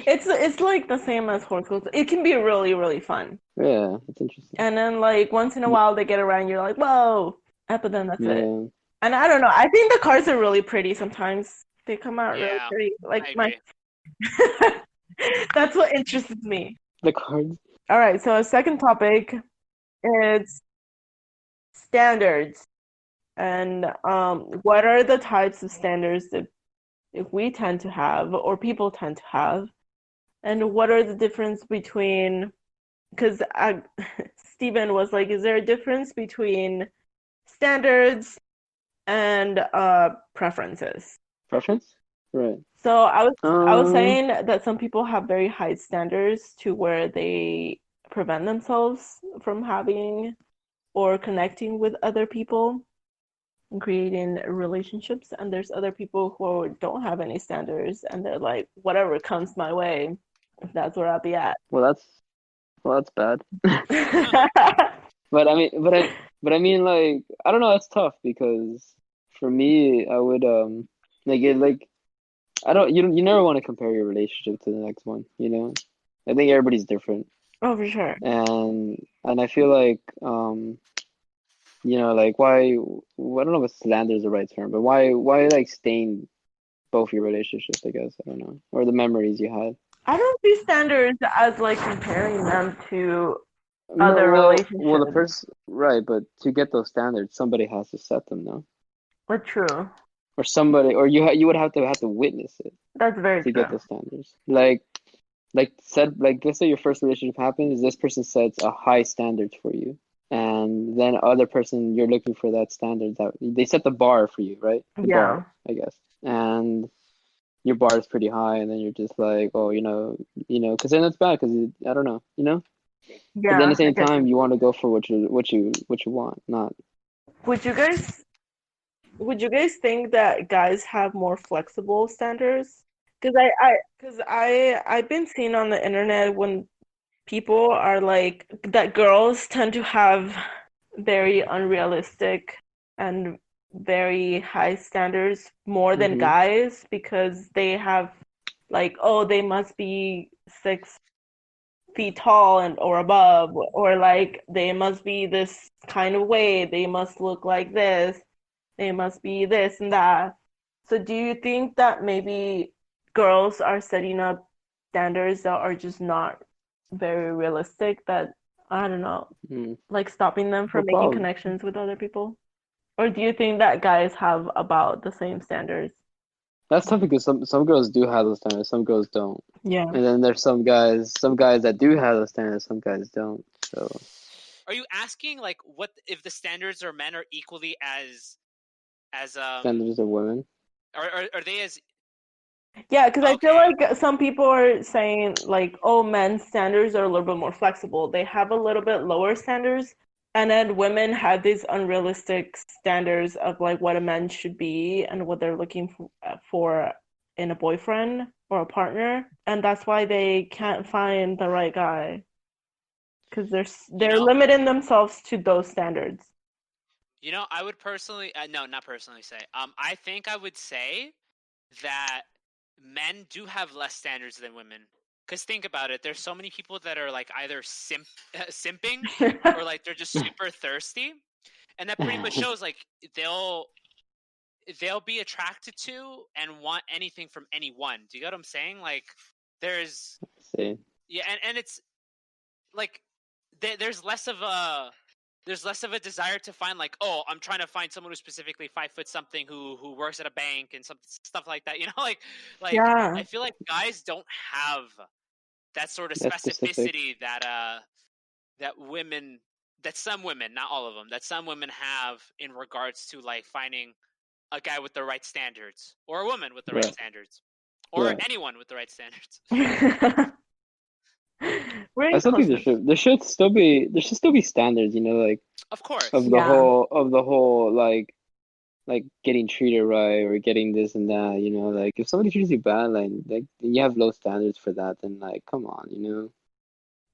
It's like the same as horoscopes. It can be really, really fun. yeah, it's interesting. And then like once in a while they get around, you're like, whoa. But then that's it. Yeah, And I don't know. I think the cards are really pretty sometimes. They come out really Yeah, pretty. Like I my agree. that's what interests me. the cards. All right, so second topic is standards. And what are the types of standards that if we tend to have or people tend to have? And what are the difference between because Stephen was like, is there a difference between standards and preferences? Preference? Right. So I was Um, saying that some people have very high standards to where they prevent themselves from having or connecting with other people and creating relationships. And there's other people who don't have any standards and they're like, whatever comes my way, that's where I'll be at. well, that's bad. But I mean, but I mean, like, I don't know. It's tough because for me, I would like I don't you never want to compare your relationship to the next one. I think everybody's different, Oh, for sure. and I feel like like why I don't know if slander is the right term, but why like stain both your relationships? I guess I don't know, or the memories you had. I don't see standards as like comparing them to No, other well, the relationships. person, right, but to get those standards, somebody has to set them, no? But true. Or somebody, or you would have to witness it That's very to get true. the standards. Let's say your first relationship happens, this person sets a high standard for you, and then other person you're looking for that standard that they set the bar for you, right? The bar, Yeah. I guess, and your bar is pretty high, and then you're just like, oh, because then it's bad because I don't know. But then at Yeah, the I same get time, you. you want to go for what you want, not. Would you guys would you guys think that guys have more flexible standards? I've been seeing on the internet when people are like that girls tend to have very unrealistic and very high standards more than Hmm. guys because they have like, oh, they must be 6 feet tall and or above, or like they must be this kind of way, they must look like this, they must be this and that. So do you think that maybe girls are setting up standards that are just not very realistic, that I don't know, Mm. like stopping them Well, from making probably. connections with other people? Or do you think that guys have about the same standards? That's tough because some girls do have those standards, some girls don't. Yeah. And then there's some guys that do have those standards, some guys don't. So Are you asking like what if the standards of men are equally as standards of women. are they as Yeah, because I feel okay? like some people are saying like, oh, men's standards are a little bit more flexible. They have a little bit lower standards, and then women have these unrealistic standards of like what a man should be and what they're looking for in a boyfriend or a partner, and that's why they can't find the right guy because You they're know, limiting themselves to those standards. I would personally no, not personally say. I think I would say that men do have less standards than women. Because think about it, there's so many people that are like either simping or like they're just super thirsty, and that pretty much shows like they'll they'll be attracted to and want anything from anyone. Do you get what I'm saying? Like there's See. yeah, and it's like there's less of a desire to find like, oh, I'm trying to find someone who's specifically 5 foot something who works at a bank and some stuff like that. Like Yeah, I feel like guys don't have that sort of That's specific. specificity that women that some women, not all of them, that some women have in regards to like finding a guy with the right standards or a woman with the right Right. standards or Right. anyone with the right standards. We're I in still think cosmos. there should still be standards, like Of course. of Yeah. the whole like getting treated right or getting this and that, like if somebody treats you bad, like you have low standards for that, then like come on.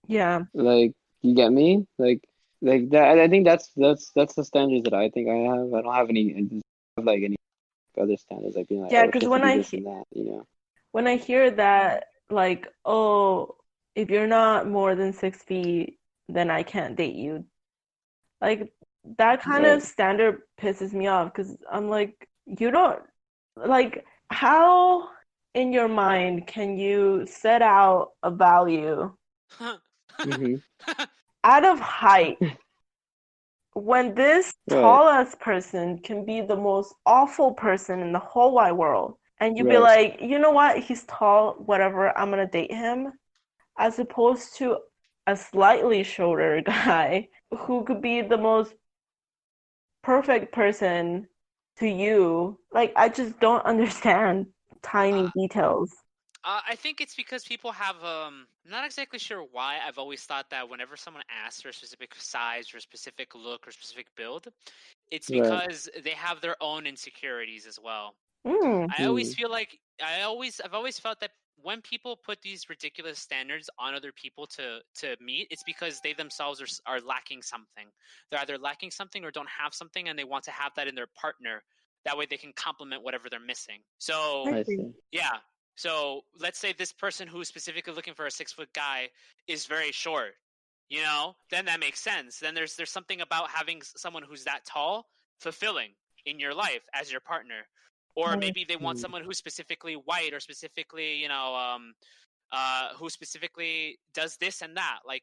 Yeah. Like you get me? Like that I think that's the standards that I think I have. I don't have any other standards like being like, Yeah, oh, it because has to be this and that. when I hear that, like, oh, if you're not more than 6 feet, then I can't date you. Like that kind of Right. standard pisses me off because I'm like, you don't like how in your mind can you set out a value Mm-hmm. out of height when this Right. tallest person can be the most awful person in the whole wide world? And you'd be Right. like, you know what? He's tall, whatever, I'm gonna date him. As opposed to a slightly shorter guy who could be the most perfect person to you. Like, I just don't understand tiny Uh, details. I think it's because people have I'm not exactly sure why. I've always thought that whenever someone asks for a specific size or a specific look or specific build, it's Right. because they have their own insecurities as well. Mm, I always Mm. feel like I've always felt that when people put these ridiculous standards on other people to meet, it's because they themselves are lacking something. They're either lacking something or don't have something, and they want to have that in their partner. That way, they can complement whatever they're missing. So I I see. yeah. So let's say this person who's specifically looking for a 6 foot guy is very short. Then that makes sense. Then there's something about having someone who's that tall fulfilling in your life as your partner. Or maybe they want Mm. someone who's specifically white or specifically, who specifically does this and that. Like,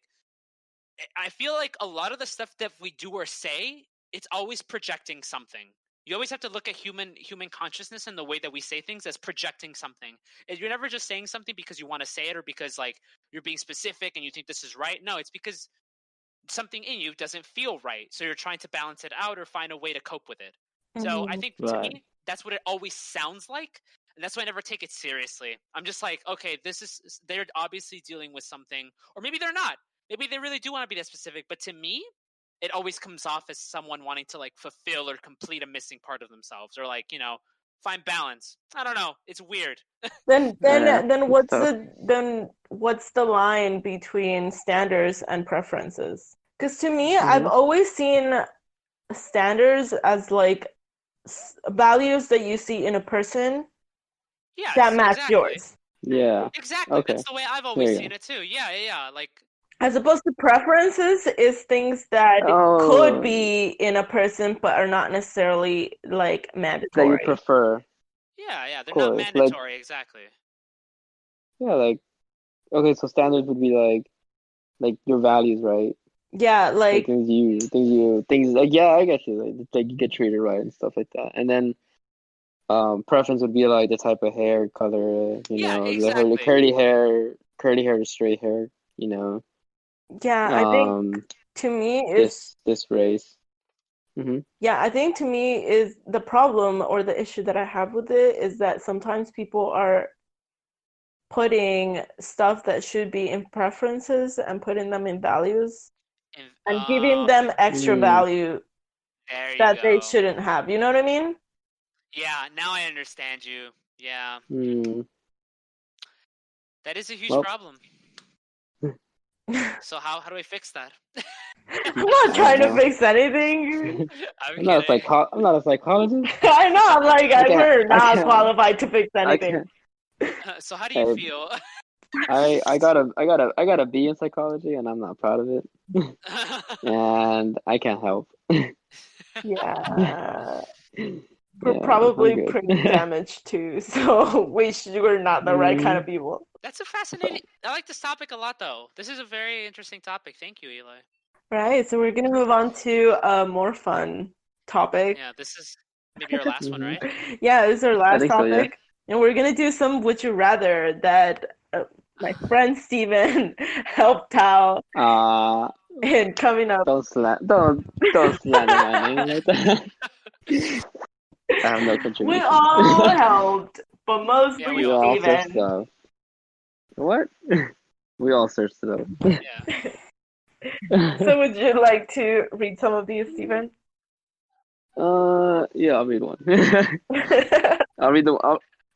I feel like a lot of the stuff that we do or say, it's always projecting something. You always have to look at human consciousness and the way that we say things as projecting something. You're never just saying something because you want to say it or because like you're being specific and you think this is right. No, it's because something in you doesn't feel right. So you're trying to balance it out or find a way to cope with it. So I Mhm. think to Right. me, that's what it always sounds like. And that's why I never take it seriously. I'm just like, okay, they're obviously dealing with something, or maybe they're not. Maybe they really do want to be that specific. But to me, it always comes off as someone wanting to like fulfill or complete a missing part of themselves, or like, find balance. I don't know. It's weird. Then Yeah, then then it's what's tough. the line between standards and preferences? Because to me, I've Mm-hmm. always seen standards as like values that you see in a person that Yes, match exactly. yours. Yeah. Exactly. Okay. That's the way I've There always you seen it too. Yeah, yeah, yeah. Like, As opposed to preferences is things that go. could Oh, be in a person but are not necessarily like that you mandatory. prefer, of yeah, yeah. They're not course. Like, mandatory. Exactly. yeah, like okay, so standards would be like your values, right? Yeah, Like like things like yeah, I get you. Like you get treated right and stuff like that. And then preference would be like the type of hair color, Yeah, the exactly. curly hair to straight hair, you know, yeah, I think um, to me is this race. Mm-hmm. yeah, I think to me is the problem or the issue that I have with it is that sometimes people are putting stuff that should be in preferences and putting them in values And and giving them extra Mm, value there you that they go. shouldn't have. You know what I mean? Yeah, now I understand you. Yeah, mm. that is a huge Well, problem. So how do I fix that? I'm not I don't trying to know. fix anything. I'm kidding. I'm not a psychologist. I know, I'm like, I can't. we're I not can't. qualified to fix I anything. can't. So how do you I feel? I got a B in psychology, and I'm not proud of it. And I can't help. Yeah. We're Yeah, I'm probably good. pretty damaged too, so we're not the right kind Mm, of people. That's a fascinating. I like this topic a lot, though. This is a very interesting topic. Thank you, Eli. Right, so we're gonna move on to a more fun topic. Yeah, this is maybe our last one, hmm right? Yeah, this is our I last think so. Yeah. topic, and we're gonna do some would you rather that my friend Steven helped out Uh, in coming up. don't slander my name like that. I have no We contribution. all helped, but Yeah, mostly we You all did. also Steven. stuff. What? We all searched it up. Yeah. So would you like to read some of these, Steven? Yeah, I'll read one. I'll read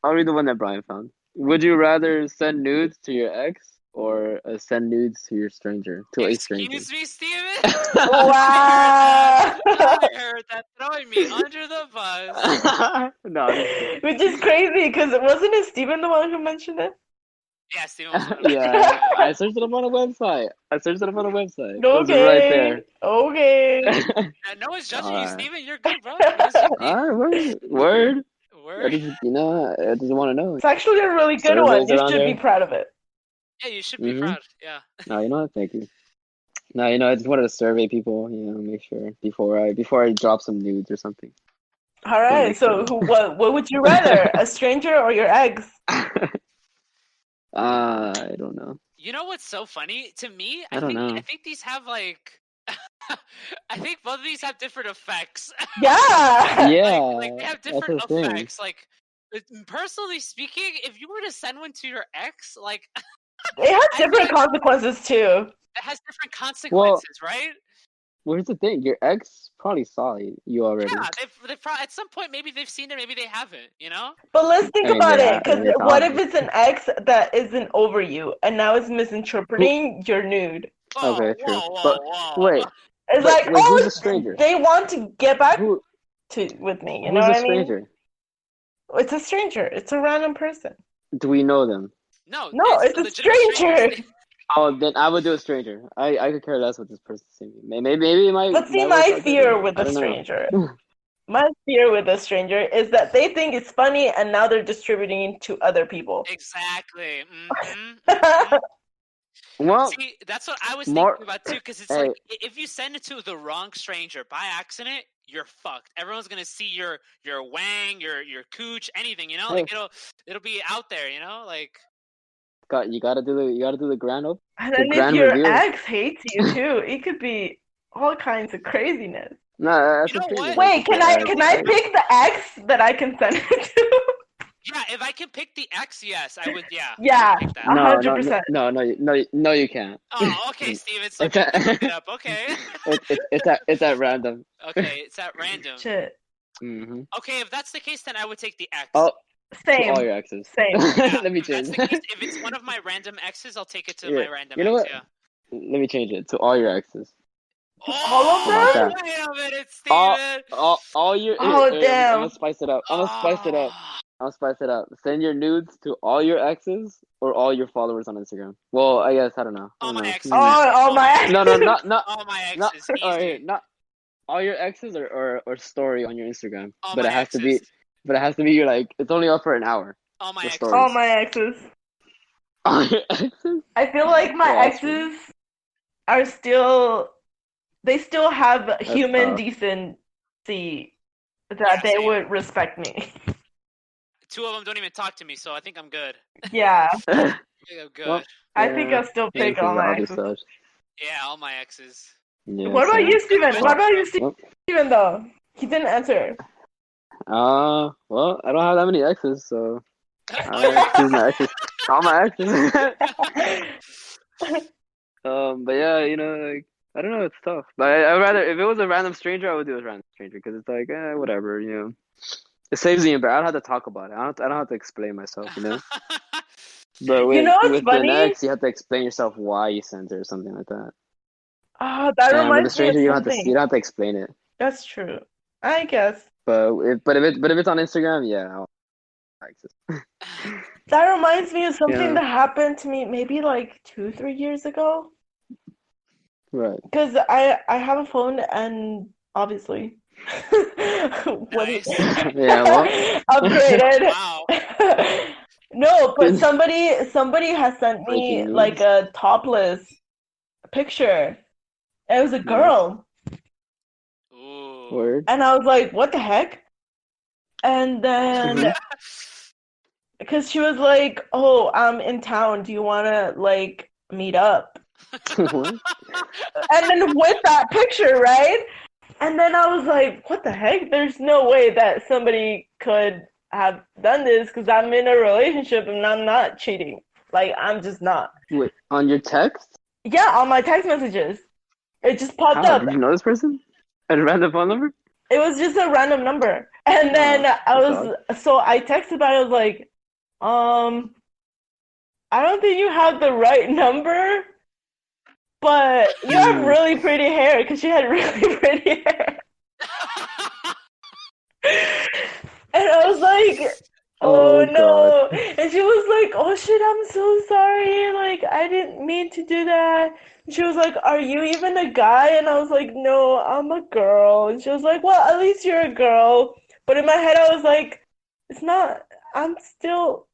I'll read the one that Brian found. Would you rather send nudes to your ex or send nudes to a stranger? Excuse me, Steven? Wow. I heard that throwing me under the bus. No, I'm just kidding. Which is crazy, because wasn't it Steven the one who mentioned it? Yeah, Steven was Yeah, I searched it up on a website. It was Okay. right there. Okay. No one's judging you, Alright. Steven. You're good, bro. All Alright, word. I Word. just, I just want to know. It's actually a really good Surveys one. You around should be there. proud of it. Yeah, you should be Mhm. proud. Yeah. No, you know what? Thank you. No, I just wanted to survey people, make sure before I drop some nudes or something. All right. make So, sure. what would you rather, a stranger or your ex? I don't know. You know what's so funny to me? I don't know. I think these have like. I think both of these have different effects. Yeah. Yeah, like they have that's different the thing. effects. Like personally speaking, if you were to send one to your ex, like It has I different think- consequences too. it has different consequences, right? Well, here's the thing. Your ex probably saw you already. Yeah, they've probably, at some point maybe they've seen it, maybe they haven't. You know? But let's think I mean, about yeah, it, because it's what if obvious. it's an ex that isn't over you and now it's misinterpreting your nude? Whoa, Okay, true. Whoa, whoa, But whoa. wait, It's But like, wait, oh, who's a stranger? they want to get back who with me. You know who's what a I mean? stranger? It's a stranger. It's a random person. Do we know them? No, No, it's a legitimate stranger. Oh, then I would do a stranger. I could care less what this person's saying. Maybe it might. But see, might work my out fear better. with I a don't know. stranger. My fear with a stranger is that they think it's funny and now they're distributing it to other people. Exactly. Mhm. Well, See, that's what I was more- thinking about too, because it's Hey. like if you send it to the wrong stranger by accident, you're fucked. Everyone's gonna see your wang, your cooch, anything. You know, like it'll be out there. You know, like. you gotta do the grand open. And The then if grand your reveal. ex hates you too, it could be all kinds of craziness. No, that's You know the thing. what? Wait, can I pick the ex that I can send it to? Yeah, if I can pick the X, yes, I would. Yeah. I Yeah. would pick that. 100%. No, you can't. Oh, okay, Steven. So It's at- look it up. Okay. It's at random. Okay, it's at random. Shit. Mm-hmm. Okay, if that's the case, then I would take the X. Oh, to Same. all your exes. Same. Yeah, Let me if that's change. the case, if it's one of my random X's, I'll take it to my random You know X. what? Yeah. Let me change it to all your exes. All of Oh, them? wait a minute, All, Steven. all your. Oh, I'm damn. gonna spice it up. I'm gonna spice it up. Oh. I'll spice it up. Send your nudes to all your exes or all your followers on Instagram. Well, I guess I don't know. I All don't my know. exes. All my No, not All my not. exes. All Easy. right, not all your exes or story on your Instagram. All But my it has exes. to be. But it has to be. You're like it's only up for an hour. All my the exes. story. All my exes. All your exes. I feel like my Yeah, that's true. exes are still. They still have human tough. decency that Yeah, they same. would respect me. 2 of them don't even talk to me, so I think I'm good. Yeah. I think I'm good. Well, I think I'll still pick all my exes. Yeah, all my exes. Yeah, What about same. you, Steven? What about you, Well, Steven, though? He didn't answer. well, I don't have that many exes, so All your I choose my exes. exes. All my exes. But yeah, like I don't know, it's tough. But I'd rather if it was a random stranger, I would do a random stranger because it's like, whatever, It saves the embarrassment. I don't have to talk about it. I don't have to explain myself, But with, know what's with funny? an ex, you have to explain yourself why you sent it or something like that. Oh, that And with a reminds me stranger, of you don't something. have to explain it. That's true. I guess. But if it's on Instagram, yeah, I'll exes. That reminds me of something Yeah. that happened to me maybe like 2-3 years ago. Right. Because I have a phone and obviously Nice. Yeah, well. upgraded. Wow. No, but somebody has sent me Breaking news. like a topless picture. And it was a girl. Ooh. Word. And I was like, what the heck? And then because she was like, oh, I'm in town. Do you want to like meet up? What? And then with that picture, right? And then I was like, what the heck? There's no way that somebody could have done this because I'm in a relationship and I'm not cheating. Like, I'm just not. Wait, on your text? Yeah, on my text messages. It just popped How? up. Did you know this person? At a random phone number? It was just a random number. And then I texted back, I was like, I don't think you have the right number, but you have really pretty hair, because she had really pretty hair. And I was like, oh no. God. And she was like, oh shit, I'm so sorry. Like, I didn't mean to do that. And she was like, are you even a guy? And I was like, no, I'm a girl. And she was like, well, at least you're a girl. But in my head, I was like, it's not, I still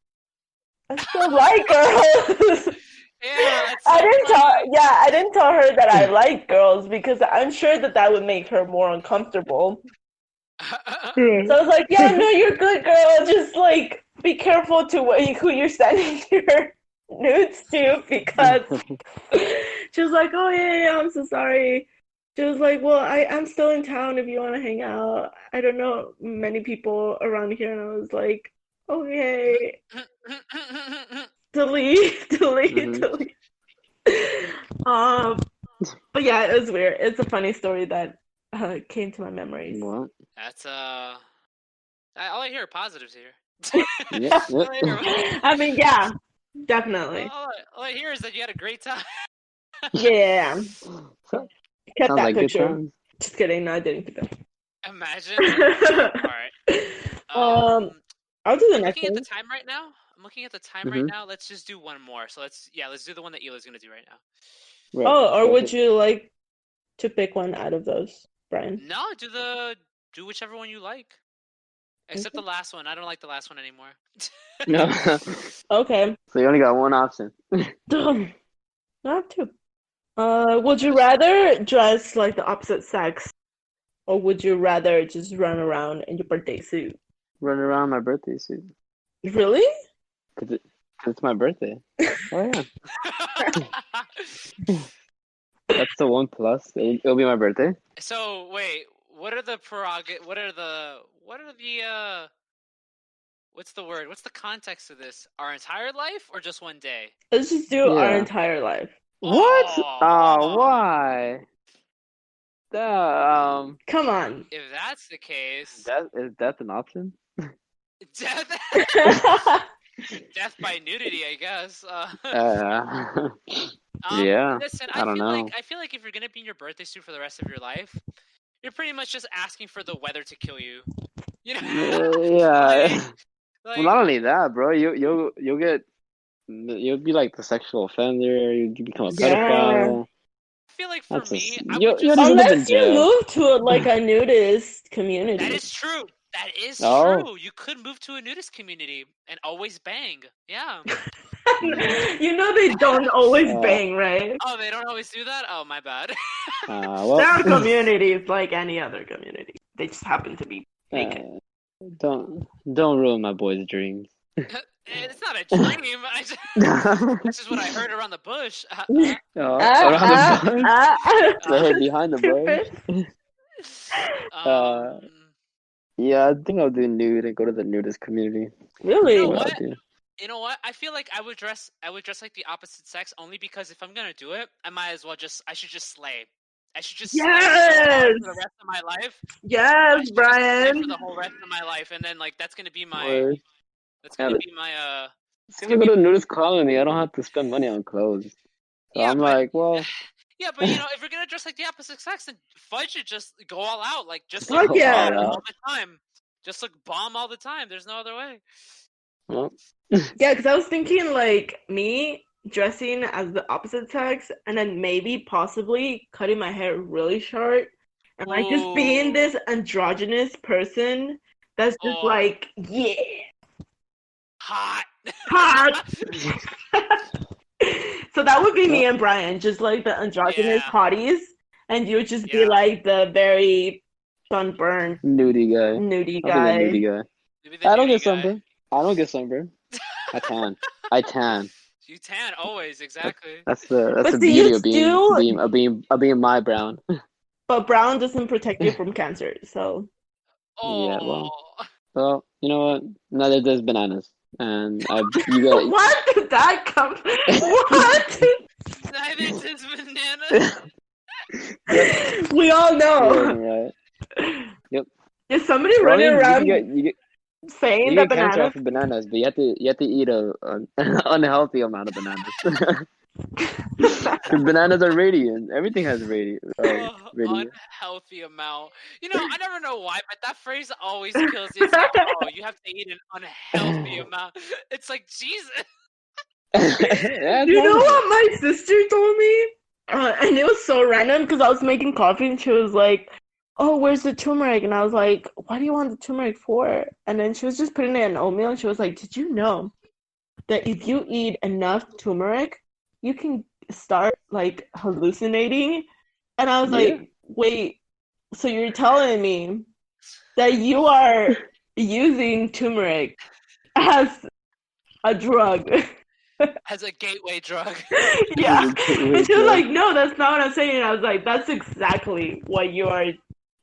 like girls. Yeah, I didn't tell her that I like girls, because I'm sure that would make her more uncomfortable. So I was like, yeah, no, you're good, girl. Just, like, be careful to who you're sending your nudes to, because she was like, oh, yeah, I'm so sorry. She was like, well, I'm still in town if you want to hang out. I don't know many people around here. And I was like, okay. Delete. But yeah, it was weird. It's a funny story that came to my memories. What? That's all I hear are positives here. Yeah. I mean, yeah, definitely. All I hear is that you had a great time. Yeah. Kept Sounds that like good picture. times. Just kidding. No, I didn't keep it. Imagine. All right. I'll do the I'm next looking one. at the time right now. Right now. Let's just do one more. So let's do the one that Hila's gonna do right now. Right. Oh, or would you like to pick one out of those, Brian? No, do whichever one you like. Except the last one. I don't like the last one anymore. No. Okay. So you only got one option. I have two. Would you rather dress like the opposite sex, or would you rather just run around in your birthday suit? Run around my birthday suit. Really? Cause it's my birthday. Oh yeah. That's the one plus. It'll be my birthday. So wait, what are the what's the word? What's the context of this? Our entire life or just one day? Let's just do our entire life. What? Oh, Why? Come on. If that's the case, Is death an option? death by nudity, I guess. Yeah. Listen, I don't know. I feel like if you're gonna be in your birthday suit for the rest of your life, you're pretty much just asking for the weather to kill you. You know? Yeah. Like, Well, not only that, bro. You'll be like the sexual offender. You become a pedophile. I feel like for me, unless you move to a nudist community. That is true. That is true. You could move to a nudist community and always bang. Yeah. You know they don't always bang, right? Oh, they don't always do that? Oh, my bad. Well, there are communities like any other community. They just happen to be naked. Don't ruin my boy's dreams. It's not a dream. This is what I heard around the bush. Around the bush? I heard behind the bush. Yeah, I think I'll do nude and go to the nudist community. Really? You know what? I feel like I would dress like the opposite sex only because if I'm gonna do it, I should just slay. I should just slay for the rest of my life. Yes, Brian. For the whole rest of my life, and then that's gonna be my. Word. That's gonna be my. If I go to a nudist colony, I don't have to spend money on clothes. So I'm like, well. Yeah, but if you're gonna dress like the opposite sex, then Fudge should just go all out, just all the time, just bomb all the time. There's no other way. Well. Yeah, because I was thinking me dressing as the opposite sex, and then maybe possibly cutting my hair really short, and just being this androgynous person that's just yeah, hot. So that would be me and Brian, just the androgynous hotties, and you would just be the very sunburned nudie guy. I don't get sunburned. I tan. You tan always, exactly. That's the beauty of being my brown. But brown doesn't protect you from cancer, so. Yeah, well, you know what? Neither does bananas. and you got What did that come? What? Diamonds is banana. We all know. right. Yep. Is somebody Well, running around you get saying you the get cancer banana? off of bananas, but you have to eat an unhealthy amount of bananas. Because bananas are radiant. Everything has radiant. Unhealthy amount. You know, I never know why, but that phrase always kills me. It's like, oh, you have to eat an unhealthy amount. It's like, Jesus. Yeah, You know what my sister told me? And it was so random because I was making coffee and she was like, "Oh, where's the turmeric?" And I was like, "Why do you want the turmeric for?" And then she was just putting it in oatmeal and she was like, "Did you know that if you eat enough turmeric, you can start like hallucinating?" And I was like, "Wait, so you're telling me that you are using turmeric as a drug?" As a gateway drug. Yeah. And she was like, "No, that's not what I'm saying." And I was like, "That's exactly what you are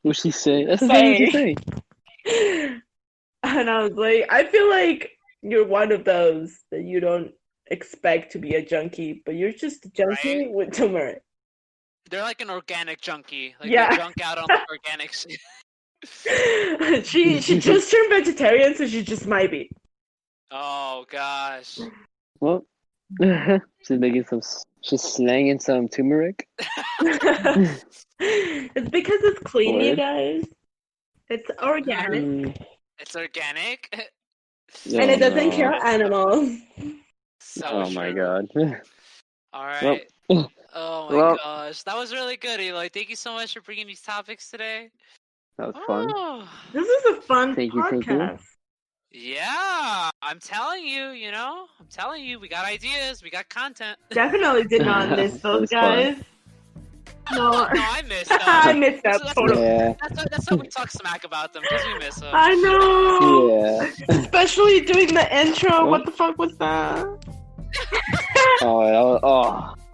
What's she saying? That's exactly what she's saying. And I was like, I feel like you're one of those that you don't expect to be a junkie, but you're just a junkie with turmeric. They're like an organic junkie. Like Yeah. they junk out on the organic shit. She just turned vegetarian, so she just might be. Oh gosh. Well, she's slanging some turmeric. It's because it's clean, you Word. guys. It's organic. It's organic. And it doesn't kill animals. So oh my true. god. All right. Well, Oh my well, gosh. That was really good, Eloy. Thank you so much for bringing these topics today. that was fun. Oh. This is a fun Thank you. podcast. Yeah, I'm telling you, we got ideas, we got content. Definitely did not miss those guys. No, No, I missed them. I missed that totally. Yeah. That's why we talk smack about them, because we miss them. I know. Yeah. Especially doing the intro. What the fuck was that?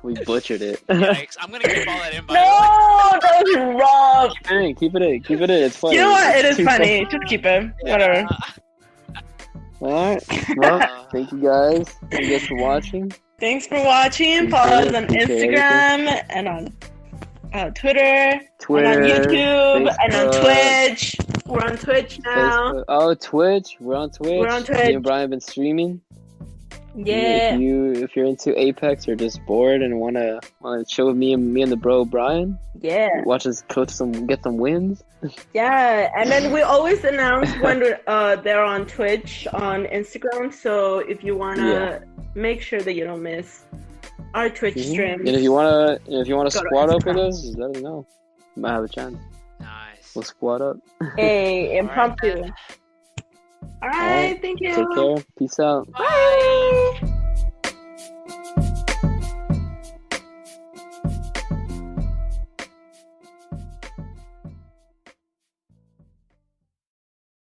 We butchered it. Yikes, I'm gonna keep all that in by No, that was rough. Keep it in. It's funny. You know what? It is funny. Just keep it. Whatever. Alright. Well, thank you guys. Thank you guys for watching. Thanks for watching. Follow us on Instagram and on Twitter, and on YouTube, Facebook, and on Twitch. We're on Twitch now. Facebook. Oh, Twitch. We're on Twitch. Me and Brian have been streaming. Yeah. If you're into Apex or just bored and wanna chill with me and the bro Brian. Yeah. Watch us get some wins. Yeah, and then we always announce when they're on Twitch, on Instagram. So if you wanna make sure that you don't miss our Twitch streams. And if you wanna squad up with us, just let us know. You might have a chance. Nice. We'll squad up. Hey, impromptu. All right, thank you. Take care. Peace out. Bye.